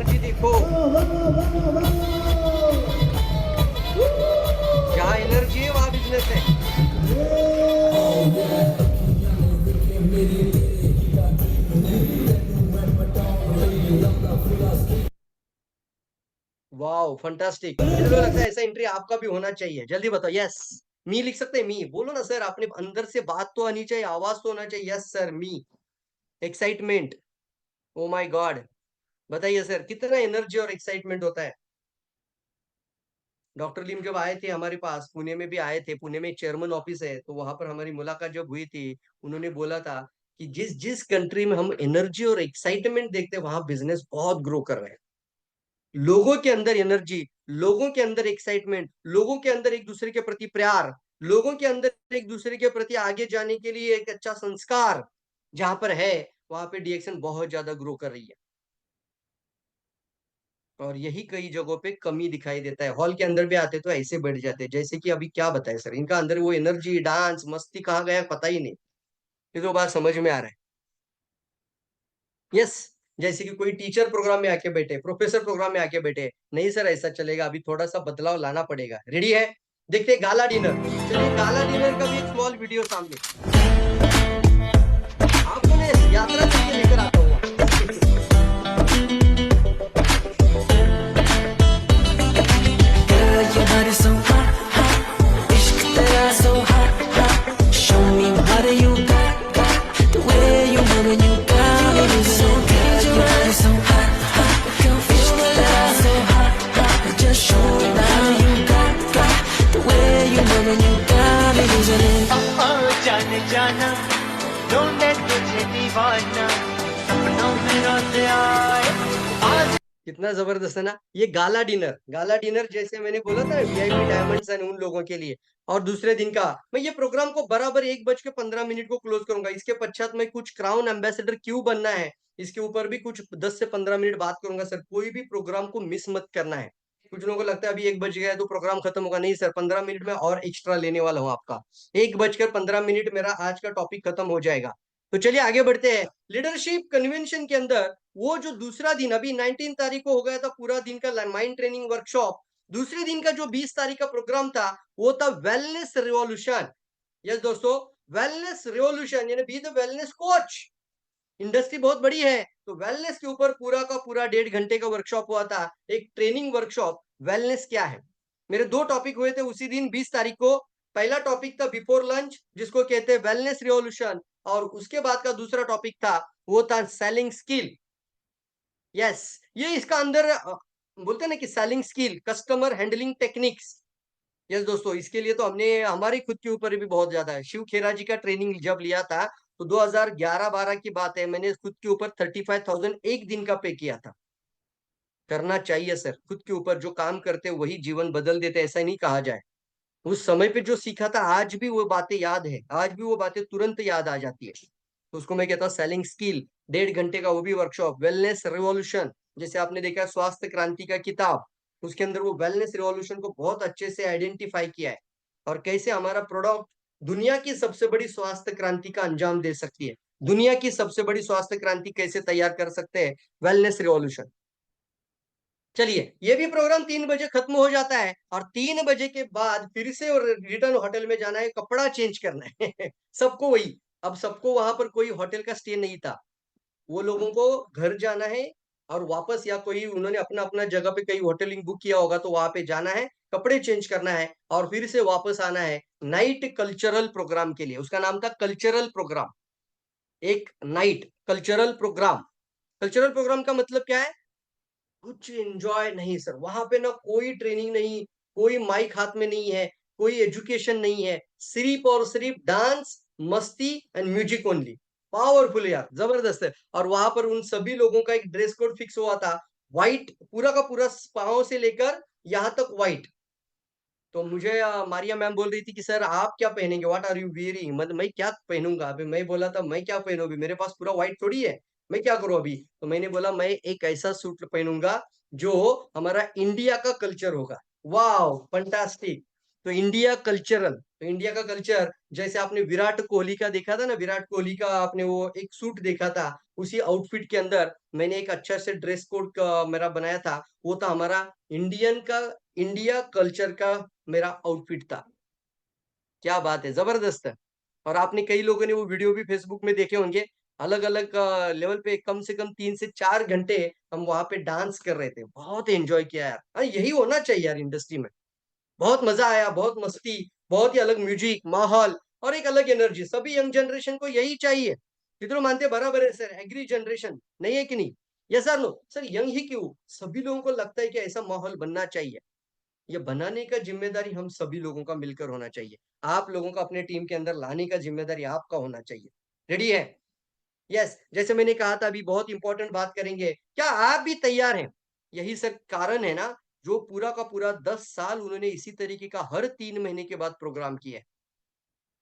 एनर्जी देखो, जहाँ एनर्जी है वहाँ बिजनेस है। वाओ फंटास्टिक, मुझे तो लगता है ऐसा एंट्री आपका भी होना चाहिए। जल्दी बताओ। यस, मी लिख सकते हैं। मी बोलो ना सर, अपने अंदर से बात तो आनी चाहिए, आवाज तो होना चाहिए। Yes sir, me, excitement. Oh my God, बताइए सर कितना एनर्जी और एक्साइटमेंट होता है। डॉक्टर लीम जब आए थे हमारे पास, पुणे में भी आए थे, पुणे में एक चेयरमैन ऑफिस है, तो वहां पर हमारी मुलाकात जब हुई थी, उन्होंने बोला था कि जिस जिस कंट्री में हम एनर्जी और एक्साइटमेंट देखते हैं वहां बिजनेस बहुत ग्रो कर रहे हैं। लोगों के अंदर एनर्जी, लोगों के अंदर एक्साइटमेंट, लोगों के अंदर एक दूसरे के प्रति प्यार, लोगों के अंदर एक दूसरे के प्रति आगे जाने के लिए एक अच्छा संस्कार जहां पर है, वहां पे डीएक्शन बहुत ज्यादा ग्रो कर रही है। और यही कई जगहों पे कमी दिखाई देता है। हॉल के अंदर भी आते तो ऐसे बैठ जाते हैं, जैसे कि अभी क्या बताए सर, इनका अंदर वो एनर्जी, डांस, मस्ती कहाँ गया पता ही नहीं। ये तो बात समझ में आ रहा है। यस, जैसे कि कोई टीचर प्रोग्राम में आके बैठे, प्रोफेसर प्रोग्राम में आके बैठे, नहीं सर ऐसा चलेगा, अभी थोड़ा सा बदलाव लाना पड़ेगा। रेडी है? देखते हैं गाला डिनर। चलिए गाला डिनर का भी एक स्मॉल वीडियो सामने आपको मैं यात्रा करके लेकर आता हूँ। Girl, your body so hot, hot. Ishq tera so hot, hot. Show me what you got, got. The way you move and you got me so good. Your body so hot, hot. Ishq tera so hot, hot. Just show me what you got. The way you move and you got me losing it. जाने जाना ढूंढे तुझे दीवाना सपनों में रोते आए आज। कितना जबरदस्त है ना ये गाला डिनर। गाला डिनर जैसे मैंने बोला था वीआईपी डायमंड्स एंड उन लोगों के लिए। और दूसरे दिन का मैं ये प्रोग्राम को बराबर 1:15 को क्लोज करूंगा। इसके पश्चात मैं कुछ क्राउन एम्बेसडर क्यों बनना है, इसके ऊपर भी कुछ 10 से 15 मिनट बात करूंगा सर। कोई भी प्रोग्राम को मिस मत करना है। कुछ लोगों को लगता है अभी 1 बज गया है तो प्रोग्राम खत्म होगा। नहीं सर, 15 मिनट में और एक्स्ट्रा लेने वाला हूँ आपका। 1:15 मेरा आज का टॉपिक खत्म हो जाएगा। तो चलिए आगे बढ़ते हैं। लीडरशिप कन्वेंशन के अंदर वो जो दूसरा दिन अभी 19 तारीख को हो गया था, पूरा दिन का माइंड ट्रेनिंग वर्कशॉप। दूसरे दिन का जो 20 तारीख का प्रोग्राम था वो था वेलनेस रिवॉल्यूशन। यस दोस्तों, वेलनेस रिवॉल्यूशन यानी be the wellness coach. Industry बहुत बड़ी है तो वेलनेस के ऊपर पूरा का पूरा 1.5 घंटे का वर्कशॉप हुआ था, एक ट्रेनिंग वर्कशॉप। वेलनेस क्या है, मेरे 2 टॉपिक हुए थे उसी दिन 20 तारीख को। पहला टॉपिक था बिफोर लंच जिसको कहते हैं वेलनेस रिवॉल्यूशन, और उसके बाद का दूसरा टॉपिक था वो था सेलिंग स्किल। यस, ये इसका अंदर बोलते हैं ना कि selling skill, customer handling techniques. Yes दोस्तों, इसके लिए तो हमने हमारी खुद के ऊपर भी बहुत ज्यादा है। शिव खेरा जी का ट्रेनिंग जब लिया था तो 2011-12 की बात है, मैंने खुद के ऊपर 35,000 एक दिन का पे किया था। करना चाहिए सर, खुद के ऊपर जो काम करते हैं वही जीवन बदल देते, ऐसा नहीं कहा जाए। उस समय पे जो सीखा था आज भी वो बातें याद है, आज भी वो बातें तुरंत याद आ जाती है। तो उसको मैं कहता हूँ सेलिंग स्किल। 1.5 घंटे का वो भी वर्कशॉप। वेलनेस रिवॉल्यूशन, जैसे आपने देखा स्वास्थ्य क्रांति का किताब, उसके अंदर वो वेलनेस रिवॉल्यूशन को बहुत अच्छे से आइडेंटिफाई किया है और कैसे हमारा प्रोडक्ट दुनिया की सबसे बड़ी स्वास्थ्य क्रांति का अंजाम दे सकती है। दुनिया की सबसे बड़ी स्वास्थ्य क्रांति कैसे तैयार कर सकते हैं, वेलनेस रिवॉल्यूशन। चलिए ये भी प्रोग्राम 3 बजे खत्म हो जाता है और 3 बजे के बाद फिर से रिटर्न होटल में जाना है, कपड़ा चेंज करना है सबको वही। अब सबको वहां पर कोई होटल का स्टे नहीं था, वो लोगों को घर जाना है और वापस, या कोई उन्होंने अपना अपना जगह पे कहीं होटलिंग बुक किया होगा तो वहां पे जाना है, कपड़े चेंज करना है और फिर से वापस आना है नाइट कल्चरल प्रोग्राम के लिए। उसका नाम था कल्चरल प्रोग्राम। एक night cultural program. Cultural program का मतलब क्या है, कुछ एंजॉय नहीं सर, वहां पे ना कोई ट्रेनिंग नहीं, कोई माइक हाथ में नहीं है, कोई एजुकेशन नहीं है, सिर्फ और सिर्फ डांस, मस्ती एंड म्यूजिक ओनली। पावरफुल यार, जबरदस्त है। और वहां पर उन सभी लोगों का एक ड्रेस कोड फिक्स हुआ था, व्हाइट, पूरा का पूरा पाँव से लेकर यहाँ तक व्हाइट। तो मुझे मारिया मैम बोल रही थी कि सर आप क्या पहनेंगे, व्हाट आर यू वियरिंग, मतलब मैं क्या पहनूंगा। अभी मैं बोला था मैं क्या पहनूं, अभी मेरे पास पूरा व्हाइट थोड़ी है, मैं क्या करूं अभी। तो मैंने बोला मैं एक ऐसा सूट पहनूंगा जो हमारा इंडिया का कल्चर होगा। Wow fantastic. तो इंडिया कल्चरल, तो इंडिया का कल्चर, जैसे आपने विराट कोहली का देखा था ना, विराट कोहली का आपने वो एक सूट देखा था, उसी आउटफिट के अंदर मैंने एक अच्छा से ड्रेस कोड का मेरा बनाया था, वो था हमारा इंडिया कल्चर का मेरा आउटफिट था। क्या बात है, जबरदस्त है। और आपने कई लोगों ने वो वीडियो भी फेसबुक में देखे होंगे, अलग अलग लेवल पे कम से कम 3 से 4 घंटे हम वहां पे डांस कर रहे थे, बहुत एंजॉय किया यार। हाँ, यही होना चाहिए यार इंडस्ट्री में। बहुत मजा आया, बहुत मस्ती, बहुत ही अलग म्यूजिक, माहौल और एक अलग एनर्जी। सभी यंग जनरेशन को यही चाहिए। कितने मानते बराबर है सर, एग्री जनरेशन नहीं है कि नहीं? Yes sir, no sir, young ही क्यों, सभी लोगों को लगता है कि ऐसा माहौल बनना चाहिए। ये बनाने का जिम्मेदारी हम सभी लोगों का मिलकर होना चाहिए। आप लोगों का अपने टीम के अंदर लाने का जिम्मेदारी आपका होना चाहिए। रेडी है? यस, जैसे मैंने कहा था, अभी बहुत इंपॉर्टेंट बात करेंगे। क्या आप भी तैयार हैं? यही सर कारण है ना, जो पूरा का पूरा 10 साल उन्होंने इसी तरीके का हर 3 महीने के बाद प्रोग्राम किया है।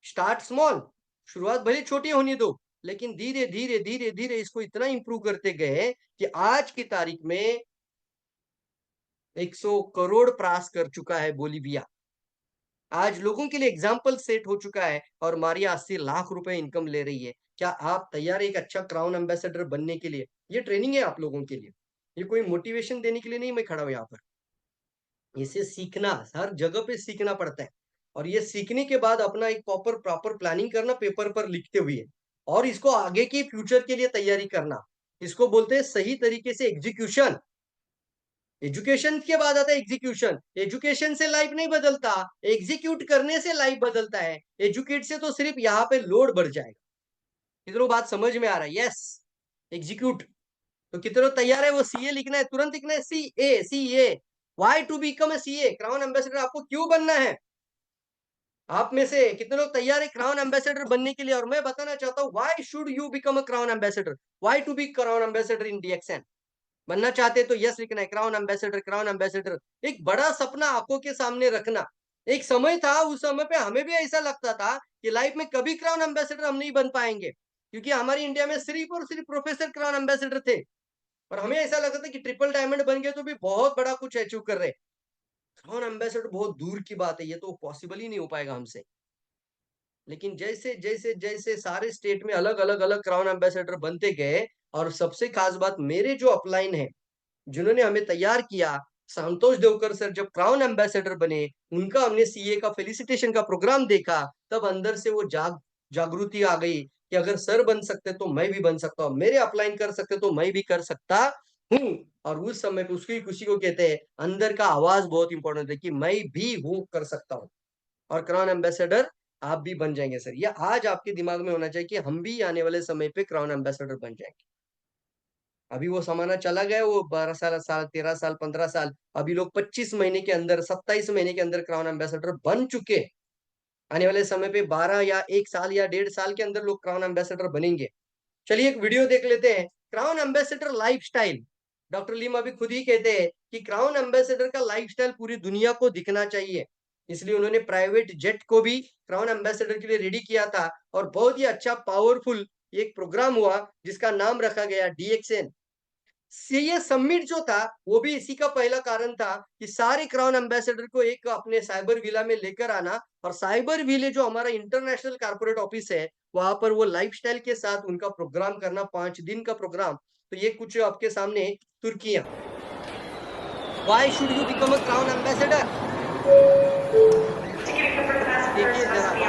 स्टार्ट स्मॉल, शुरुआत भले छोटी होने दो, लेकिन धीरे धीरे धीरे धीरे इसको इतना इंप्रूव करते गए कि आज की तारीख में 100 करोड़ क्रॉस कर चुका है बोलीविया। आज लोगों के लिए एग्जाम्पल सेट हो चुका है और मारिया 80 लाख रुपए इनकम ले रही है। क्या आप तैयार हैं एक अच्छा क्राउन एम्बेसडर बनने के लिए? ये ट्रेनिंग है आप लोगों के लिए, ये कोई मोटिवेशन देने के लिए नहीं मैं खड़ा हूं यहाँ पर। इसे सीखना, हर जगह पे सीखना पड़ता है, और ये सीखने के बाद अपना एक प्रॉपर प्लानिंग करना पेपर पर लिखते हुए, और इसको आगे के फ्यूचर के लिए तैयारी करना। इसको बोलते हैं सही तरीके से एग्जीक्यूशन। एजुकेशन के बाद आता है एग्जीक्यूशन। एजुकेशन से लाइफ नहीं बदलता, एग्जीक्यूट करने से लाइफ बदलता है। एजुकेट से तो सिर्फ यहाँ पे लोड बढ़ जाएगा। कितनों बात समझ में आ रहा है? Yes, execute. तो कितनों तैयार है वो सीए लिखना है, तुरंत लिखना है CA. Why to become a CA, crown ambassador आपको क्यों बनना है? आप में से कितने लोग तैयार है क्राउन एम्बेसडर बनने के लिए? और मैं बताना चाहता हूँ, why should you become a crown ambassador, why to be crown ambassador in DXN. बनना चाहते तो यस लिखना है, क्राउन एम्बेसडर, क्राउन एम्बेसडर। एक बड़ा सपना आंखों के सामने रखना। एक समय था, उस समय पे हमें भी ऐसा लगता था कि लाइफ में कभी क्राउन एम्बेसडर हम नहीं बन पाएंगे, क्योंकि हमारी इंडिया में सिर्फ और सिर्फ प्रोफेसर क्राउन एम्बेसडर थे, और हमें ऐसा लगता था कि ट्रिपल डायमंड बन गए तो भी बहुत बड़ा कुछ अचीव कर रहे। क्राउन एम्बेसडर बहुत दूर की बात है, ये तो पॉसिबल ही नहीं हो पाएगा हमसे। लेकिन जैसे जैसे जैसे सारे स्टेट में अलग अलग अलग क्राउन एम्बेसडर बनते गए, और सबसे खास बात, मेरे जो अपलाइन है जिन्होंने हमें तैयार किया, संतोष देवकर सर जब क्राउन एम्बेसडर बने, उनका हमने सीए का फेलिसिटेशन का प्रोग्राम देखा, तब अंदर से वो जागृति आ गई कि अगर सर बन सकते तो मैं भी बन सकता हूँ, मेरे अपलाइन कर सकते तो मैं भी कर सकता हूँ। और उस समय पे उसकी खुशी को कहते हैं, अंदर का आवाज बहुत इंपॉर्टेंट है कि मैं भी हूँ, कर सकता हूँ। और क्राउन एम्बेसडर आप भी बन जाएंगे सर, ये आज आपके दिमाग में होना चाहिए कि हम भी आने वाले समय पे क्राउन एम्बेसडर बन जाएंगे। अभी वो जमाना चला गया, वो 12 साल 13 साल 15 साल, अभी लोग 25 महीने के अंदर 27 महीने के अंदर क्राउन एम्बेसडर बन चुके। आने वाले समय पे 12 या 1 साल या 1.5 साल के अंदर लोग क्राउन एम्बेसडर बनेंगे। चलिए एक वीडियो देख लेते हैं, क्राउन एम्बेसडर लाइफस्टाइल। डॉक्टर लीम अभी खुद ही कहते हैं कि क्राउन एम्बेसडर का लाइफस्टाइल पूरी दुनिया को दिखना चाहिए, इसलिए उन्होंने प्राइवेट जेट को भी क्राउन एम्बेसडर के लिए रेडी किया था, और बहुत ही अच्छा पावरफुल एक प्रोग्राम हुआ जिसका नाम रखा गया डीएक्सएन। सीए समिट जो था वो भी इसी का पहला कारण था कि सारे क्राउन एम्बेसडर को एक अपने साइबर विला में लेकर आना, और साइबर विले जो हमारा इंटरनेशनल कॉर्पोरेट ऑफिस है, वहां पर वो लाइफस्टाइल के साथ उनका प्रोग्राम करना, 5 दिन का प्रोग्राम। तो ये कुछ आपके सामने तुर्कियां। Why should you become a crown ambassador? देखिए जरा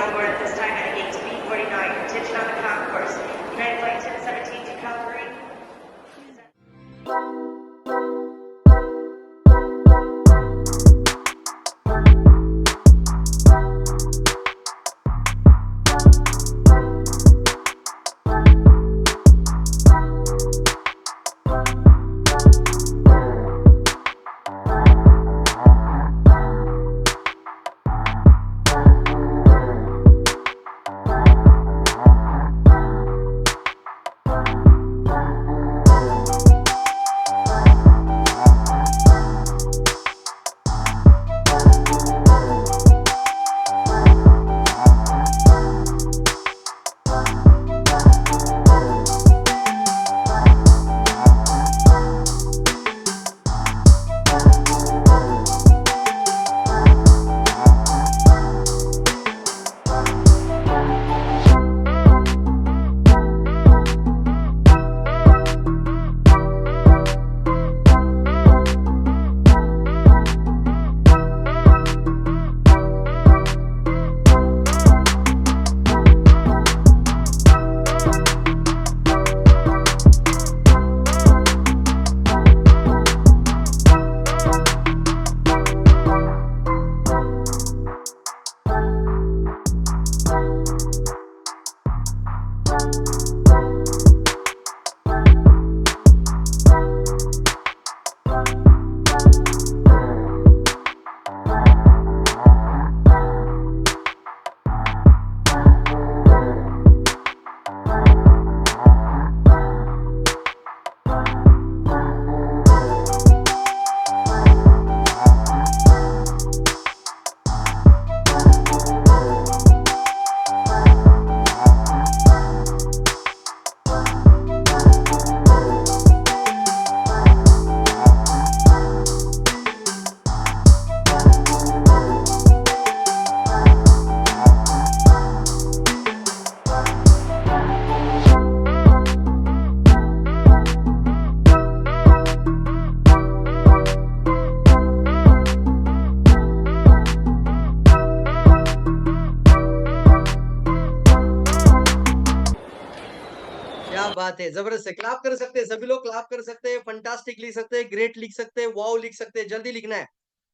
बात है, जबरदस्त है। क्लैप कर सकते हैं सभी लोग, क्लैप कर सकते हैं, फंटास्टिक लिख सकते हैं, ग्रेट लिख सकते हैं, वाओ लिख सकते हैं। जल्दी लिखना है,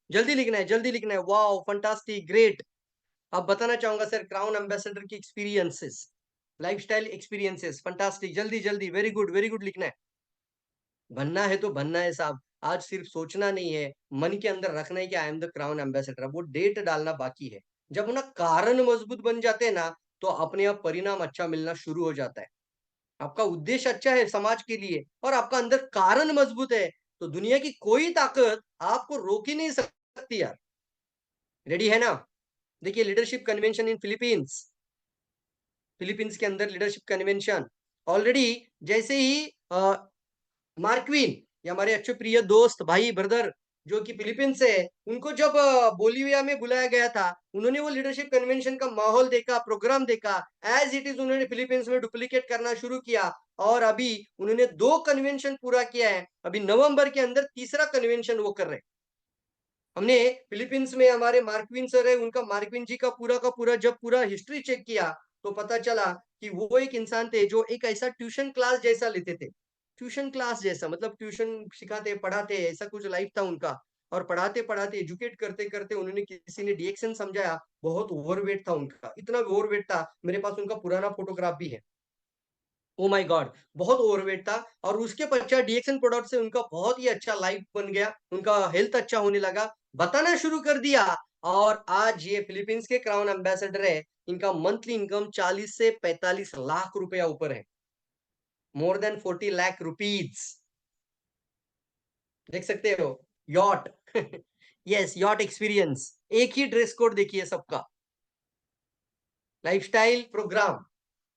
जल्दी लिखना है, जल्दी लिखना है। Wow, fantastic, great. अब बताना चाहूंगा सर क्राउन एम्बेसडर की एक्सपीरियंसेस, लाइफस्टाइल एक्सपीरियंसेस, फंटास्टिक। जल्दी जल्दी, वेरी गुड लिखना है। बनना है तो बनना है साहब। आज सिर्फ सोचना नहीं है, मन के अंदर रखना है कि I am the crown ambassador. वो डेट डालना बाकी है। जब ना कारण मजबूत बन जाते हैं ना, तो अपने आप परिणाम अच्छा मिलना शुरू हो जाता है। आपका उद्देश्य अच्छा है समाज के लिए और आपका अंदर कारण मजबूत है, तो दुनिया की कोई ताकत आपको रोक ही नहीं सकती यार। रेडी है ना? देखिए, leadership convention in Philippines, Philippines के अंदर लीडरशिप कन्वेंशन ऑलरेडी, जैसे ही मार्क्विन, ये हमारे अच्छे प्रिय दोस्त भाई ब्रदर जो कि फिलीपींस से है, उनको जब बोलिविया में बुलाया गया था, उन्होंने वो लीडरशिप कन्वेंशन का माहौल देखा, प्रोग्राम देखा, एज इट इज उन्होंने फिलीपींस में डुप्लीकेट करना शुरू किया और अभी उन्होंने 2 कन्वेंशन पूरा किया है। अभी नवंबर के अंदर तीसरा कन्वेंशन वो कर रहे हैं। हमने फिलीपींस में हमारे मार्क्विन सर है, उनका मार्क्विन जी का पूरा जब पूरा हिस्ट्री चेक किया, तो पता चला कि वो एक इंसान थे जो एक ऐसा ट्यूशन क्लास जैसा लेते थे। ट्यूशन क्लास जैसा मतलब ट्यूशन सिखाते, पढ़ाते, ऐसा कुछ लाइफ था उनका। और पढ़ाते-पढ़ाते, एजुकेट करते-करते उन्होंने किसी ने डीएक्सन समझाया, बहुत ओवरवेट था उनका। इतना ओवरवेट था, मेरे पास उनका पुराना फोटोग्राफ भी है। ओ माय गॉड, बहुत ओवरवेट था और उसके पश्चात डीएक्सन प्रोडक्ट से उनका बहुत ही अच्छा लाइफ बन गया, उनका हेल्थ अच्छा होने लगा, बताना शुरू कर दिया और आज ये फिलीपींस के क्राउन एम्बेसडर है। इनका मंथली इनकम 40 से 45 लाख रुपया ऊपर है, मोर देन 40 लाख रुपीज। देख सकते हो, यॉट यस, यॉट एक्सपीरियंस। एक ही ड्रेस कोड देखिए सबका, लाइफस्टाइल प्रोग्राम,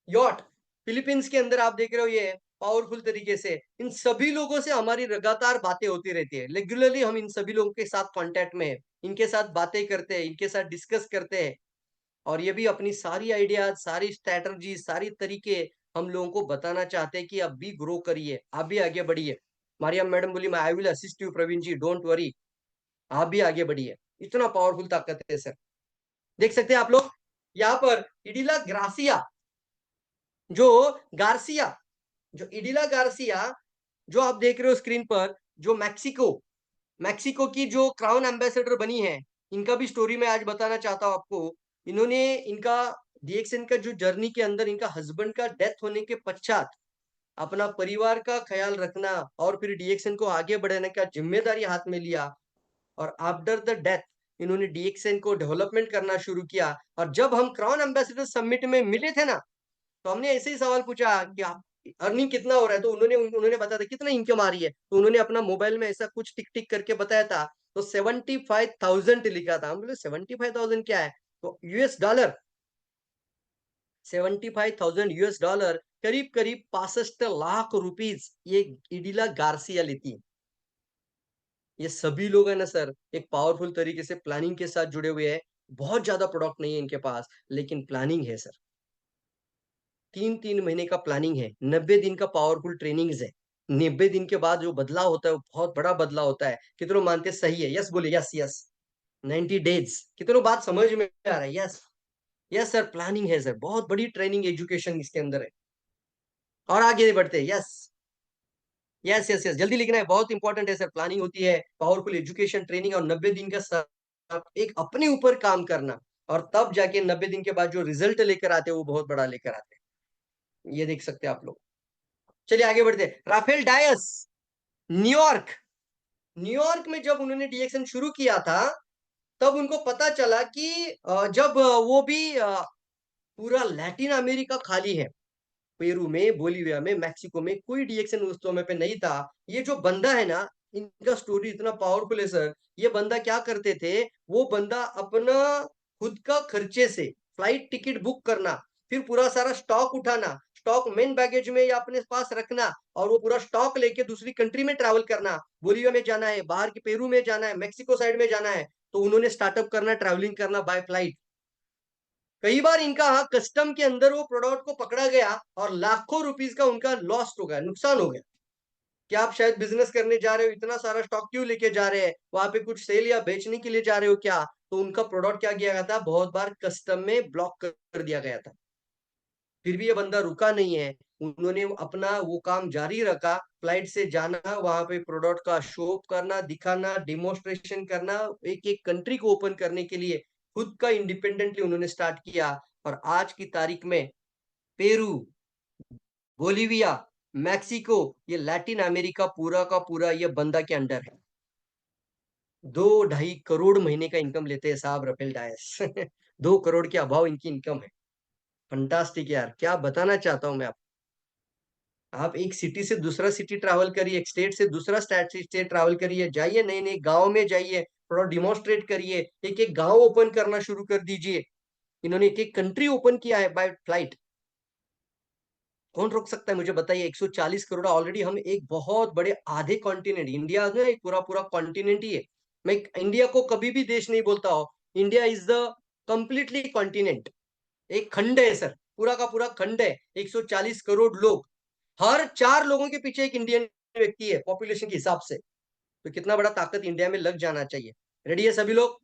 यॉट। फिलीपींस के अंदर आप देख रहे हो ये पावरफुल तरीके से इन सभी लोगों से हमारी लगातार बातें होती रहती है। रेगुलरली हम इन सभी लोगों के साथ कांटेक्ट में है, इनके साथ बातें करते हैं, इनके साथ डिस्कस करते हैं और ये भी अपनी सारी आइडियाज, सारी स्ट्रैटेजी, सारी तरीके हम लोगों को बताना चाहते हैं कि आप भी ग्रो करिए, आप भी आगे बढ़िए। मारियम मैडम बोली मैं I will assist you Praveen ji, don't worry, आप भी आगे बढ़िए। इतना पावरफुल ताकत है सर। देख सकते हैं आप लोग यहाँ पर इडिला ग्रासिया, जो गार्सिया, जो इडिला गार्सिया जो आप देख रहे हो स्क्रीन पर, जो मैक्सिको की जो क्राउन एम्बेसडर बनी है, इनका भी स्टोरी मैं आज बताना चाहता हूं आपको। इन्होंने इनका डीएक्सन का जो जर्नी के अंदर इनका हस्बैंड का डेथ होने के पश्चात अपना परिवार का ख्याल रखना और फिर डीएक्सन को आगे बढ़ाने का जिम्मेदारी हाथ में लिया और आफ्टर द डेथ इन्होंने डीएक्सन को डेवलपमेंट करना शुरू किया। और जब हम क्राउन एम्बेसडर समिट में मिले थे ना, तो हमने ऐसे ही सवाल पूछा कि आप अर्निंग कितना हो रहा है, तो उन्होंने उन्होंने बताया था कितना इनकम आ रही है, तो उन्होंने अपना मोबाइल में ऐसा कुछ टिक टिक करके बताया था, तो 75,000 लिखा था। हम बोले 75,000 क्या है, तो यूएस डॉलर 75,000 यूएस डॉलर, करीब करीब 65 लाख रुपीज ये इडिला गार्सिया लेती है। ये सभी लोग है ना सर, एक पावरफुल तरीके से प्लानिंग के साथ जुड़े हुए हैं। बहुत ज्यादा प्रोडक्ट नहीं है इनके पास, लेकिन प्लानिंग है सर। 3-3 महीने का प्लानिंग है, 90 दिन का पावरफुल ट्रेनिंग्स है। 90 दिन के बाद जो बदलाव होता है वो बहुत बड़ा बदलाव होता है। कितनों मानते हैं सही है? यस बोले, यस यस। 90 डेज, कितनों बात समझ में आ रहा है? यस यस सर, प्लानिंग है सर, बहुत बड़ी ट्रेनिंग एजुकेशन इसके अंदर है। और आगे बढ़ते हैं, यस यस यस यस, जल्दी लिखना है, बहुत इंपॉर्टेंट है सर। प्लानिंग होती है, पावरफुल एजुकेशन ट्रेनिंग और 90 दिन का एक अपने ऊपर काम करना और तब जाके 90 दिन के बाद जो रिजल्ट लेकर आते हैं वो बहुत बड़ा लेकर आते हैं। ये देख सकते हैं आप लोग। चलिए आगे बढ़ते हैं। राफेल डायस, न्यूयॉर्क, न्यूयॉर्क में जब उन्होंने डीएक्सन शुरू किया था, तब उनको पता चला कि जब वो भी पूरा लैटिन अमेरिका खाली है, पेरू में, बोलिविया में, मैक्सिको में कोई डीएक्सन उस समय पे नहीं था। ये जो बंदा है ना, इनका स्टोरी इतना पावरफुल है सर। ये बंदा क्या करते थे, वो बंदा अपना खुद का खर्चे से फ्लाइट टिकट बुक करना, फिर पूरा सारा स्टॉक उठाना, स्टॉक मेन बैगेज में या अपने पास रखना और वो पूरा स्टॉक लेके दूसरी कंट्री में ट्रैवल करना। बोलिविया में जाना है, बाहर के पेरू में जाना है, मैक्सिको साइड में जाना है, तो उन्होंने स्टार्टअप करना, ट्रैवलिंग करना बाय फ्लाइट। कई बार इनका कस्टम के अंदर वो प्रोडक्ट को पकड़ा गया और लाखों रुपीस का उनका लॉस हो गया, नुकसान हो गया। क्या आप शायद बिजनेस करने जा रहे हो, इतना सारा स्टॉक क्यों लेके जा रहे हैं, वहां पे कुछ सेल या बेचने के लिए जा रहे हो क्या? तो उनका प्रोडक्ट क्या किया गया था, बहुत बार कस्टम में ब्लॉक कर दिया गया था। फिर भी ये बंदा रुका नहीं है, उन्होंने अपना वो काम जारी रखा, फ्लाइट से जाना, वहां पे प्रोडक्ट का शो करना, दिखाना, डेमोन्स्ट्रेशन करना, एक एक कंट्री को ओपन करने के लिए खुद का इंडिपेंडेंटली उन्होंने स्टार्ट किया। और आज की तारीख में पेरू, बोलिविया, मैक्सिको, ये लैटिन अमेरिका पूरा का पूरा ये बंदा के अंडर है। 2-2.5 करोड़ महीने का इनकम लेते हैं साहब रफेल डायस। 2 करोड़ के अभाव इनकी इनकम है। फंटास्टिक यार, क्या बताना चाहता हूं मैं आपको। आप एक सिटी से दूसरा सिटी ट्रैवल करिए, एक स्टेट से दूसरा स्टेट ट्रैवल करिए, जाइए नए नए गांव में जाइए, थोड़ा डिमोन्स्ट्रेट करिए, एक एक गांव ओपन करना शुरू कर दीजिए। इन्होंने एक एक कंट्री ओपन किया है बाय फ्लाइट। कौन रोक सकता है मुझे बताइए। 140 करोड़ ऑलरेडी, हम एक बहुत बड़े आधे कॉन्टिनेंट, इंडिया में एक पूरा पूरा कॉन्टिनेंट ही है। मैं इंडिया को कभी भी देश नहीं बोलता हूँ, India is the completely continent, एक खंड है सर, पूरा का पूरा खंड है। 140 करोड़ लोग, हर 4 लोगों के पीछे एक इंडियन व्यक्ति है पॉपुलेशन के हिसाब से। तो कितना बड़ा ताकत इंडिया में लग जाना चाहिए। रेडी है सभी लोग?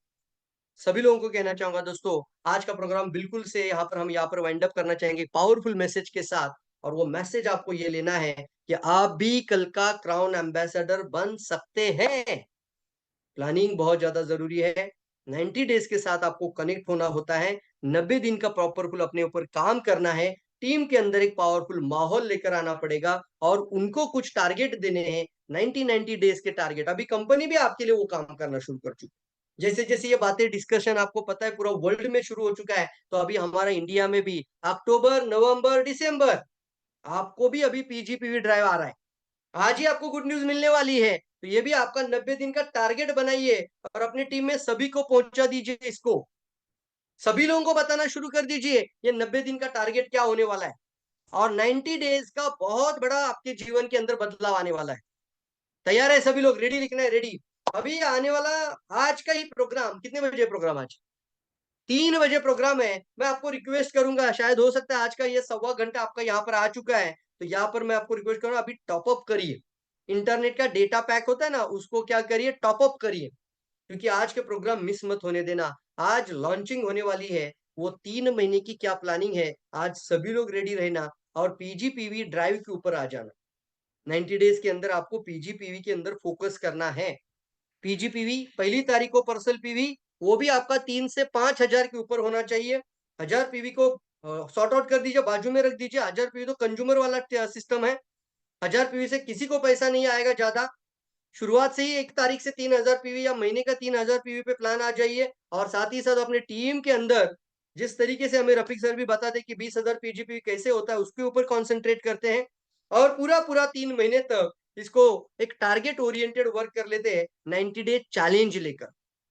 सभी लोगों को कहना चाहूंगा दोस्तों, आज का प्रोग्राम बिल्कुल से हम यहाँ पर वाइंड अप करना चाहेंगे पावरफुल मैसेज के साथ। और वो मैसेज आपको ये लेना है कि आप भी कल का क्राउन एम्बेसडर बन सकते हैं। प्लानिंग बहुत ज्यादा जरूरी है। 90 डेज के साथ आपको कनेक्ट होना होता है, 90 दिन का प्रॉपरफुल अपने ऊपर काम करना है, टीम के अंदर एक पावरफुल माहौल लेकर आना पड़ेगा और उनको कुछ टारगेट देने हैं, 90 डेज के टारगेट। अभी कंपनी भी आपके लिए वो काम करना शुरू कर चुकी। जैसे जैसे ये बातें डिस्कशन आपको पता है पूरा वर्ल्ड में शुरू हो चुका है, तो अभी हमारा इंडिया में भी अक्टूबर, नवंबर, दिसंबर आपको भी अभी पीजीपीवी ड्राइव आ रहा है। आज ही आपको गुड न्यूज मिलने वाली है। तो ये भी आपका 90 दिन का टारगेट बनाइए और अपनी टीम में सभी को पहुंचा दीजिए। इसको सभी लोगों को बताना शुरू कर दीजिए ये 90 दिन का टारगेट क्या होने वाला है। और 90 डेज का बहुत बड़ा आपके जीवन के अंदर बदलाव आने वाला है। तैयार है सभी लोग? रेडी लिखना है, रेडी। अभी आने वाला आज का ही प्रोग्राम, कितने बजे प्रोग्राम? आज 3 बजे प्रोग्राम है। मैं आपको रिक्वेस्ट करूंगा, शायद हो सकता है आज का ये 1.25 घंटा आपका यहाँ पर आ चुका है, तो यहाँ पर मैं आपको रिक्वेस्ट करूंगा अभी टॉपअप करिए। इंटरनेट का डेटा पैक होता है ना, उसको क्या करिए, टॉपअप करिए, क्योंकि आज के प्रोग्राम मिस मत होने देना। आज लॉन्चिंग होने वाली है, वो 3 महीने की क्या प्लानिंग है, आज सभी लोग रेडी रहना और पीजीपीवी ड्राइव के ऊपर आ जाना। 90 डेज के अंदर आपको पीजीपीवी के अंदर फोकस करना है। पीजीपीवी पहली तारीख को पर्सनल पीवी, वो भी आपका 3 से 5 हजार के ऊपर होना चाहिए। 1000 पीवी को सॉर्ट आउट कर दीजिए, बाजू में रख दीजिए। 1000 पीवी तो कंज्यूमर वाला सिस्टम है, 1000 पीवी से किसी को पैसा नहीं आएगा ज्यादा। शुरुआत से ही 1 तारीख से 3000 पीवी या महीने का 3000 पीवी पे प्लान आ जाइए। और साथ ही साथ अपने टीम के अंदर जिस तरीके से हमें रफीक सर भी बताते कि 20,000 पीजीपीवी कैसे होता है, उसके ऊपर कॉन्सेंट्रेट करते हैं और पूरा पूरा 3 महीने तक इसको एक टारगेट ओरिएंटेड वर्क कर लेते हैं। 90 डे चैलेंज लेकर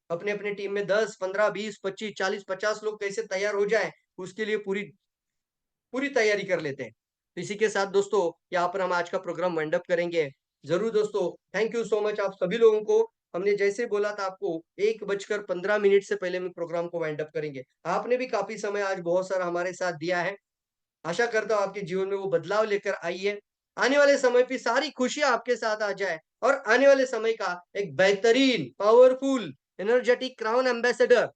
अपने अपने टीम में 10, 15, 20, 25, 40, 50 लोग कैसे तैयार हो जाए, उसके लिए पूरी पूरी तैयारी कर लेते हैं। तो इसी के साथ दोस्तों यहाँ पर हम आज का प्रोग्राम वाइंड अप करेंगे। जरूर दोस्तों, थैंक यू सो मच आप सभी लोगों को। हमने जैसे बोला था आपको 1:15 से पहले हम प्रोग्राम को वाइंड अप करेंगे। आपने भी काफी समय आज बहुत सारा हमारे साथ दिया है। आशा करता हूँ आपके जीवन में वो बदलाव लेकर आई है। आने वाले समय पे सारी खुशियां आपके साथ आ जाए और आने वाले समय का एक बेहतरीन, पावरफुल, एनर्जेटिक क्राउन एम्बेसडर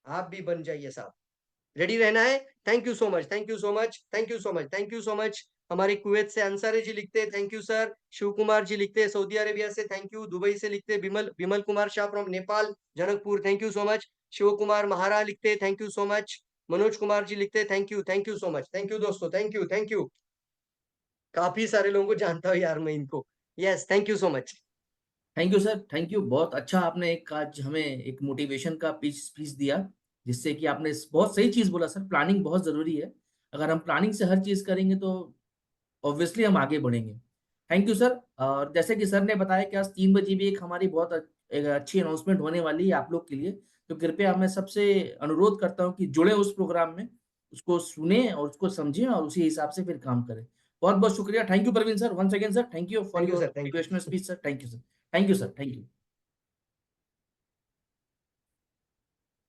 आप भी बन जाइए साहब। रेडी रहना है। Thank you so much, thank you so much, thank you so much, thank you so much. हमारे कुवैत से अंसारी जी लिखते हैं thank you sir. Shiv Kumar ji लिखते हैं सऊदी अरेबिया से थैंक यू। दुबई से लिखते हैं Vimal Kumar Shah from Nepal Janakpur, thank you so much. Shiv Kumar Mahara लिखते हैं thank you so much. Manoj Kumar ji लिखते हैं thank you so much. Thank you दोस्तों, थैंक यू, थैंक यू। काफी सारे लोगों को जानता हूँ यार मैं इनको। Yes, thank you so much. Thank you sir, thank you. बहुत अच्छा आपने एक आज हमें एक मोटिवेशन का स्पीच दिया, जिससे कि आपने बहुत सही चीज बोला सर। प्लानिंग बहुत जरूरी है। अगर हम प्लानिंग से हर चीज करेंगे तो ऑब्वियसली हम आगे बढ़ेंगे। Thank you sir. और जैसे कि सर ने बताया कि आज 3 बजे भी एक हमारी बहुत एक अच्छी अनाउंसमेंट होने वाली है आप लोग के लिए, तो कृपया मैं सबसे अनुरोध करता हूँ कि जुड़े उस प्रोग्राम में, उसको सुने और उसको समझें और उसी हिसाब से फिर काम करें। बहुत बहुत शुक्रिया। Thank you Praveen sir, once again sir, thank you for thank you your sir, thank you. Motivational speech sir. Thank you sir, thank you sir, thank you.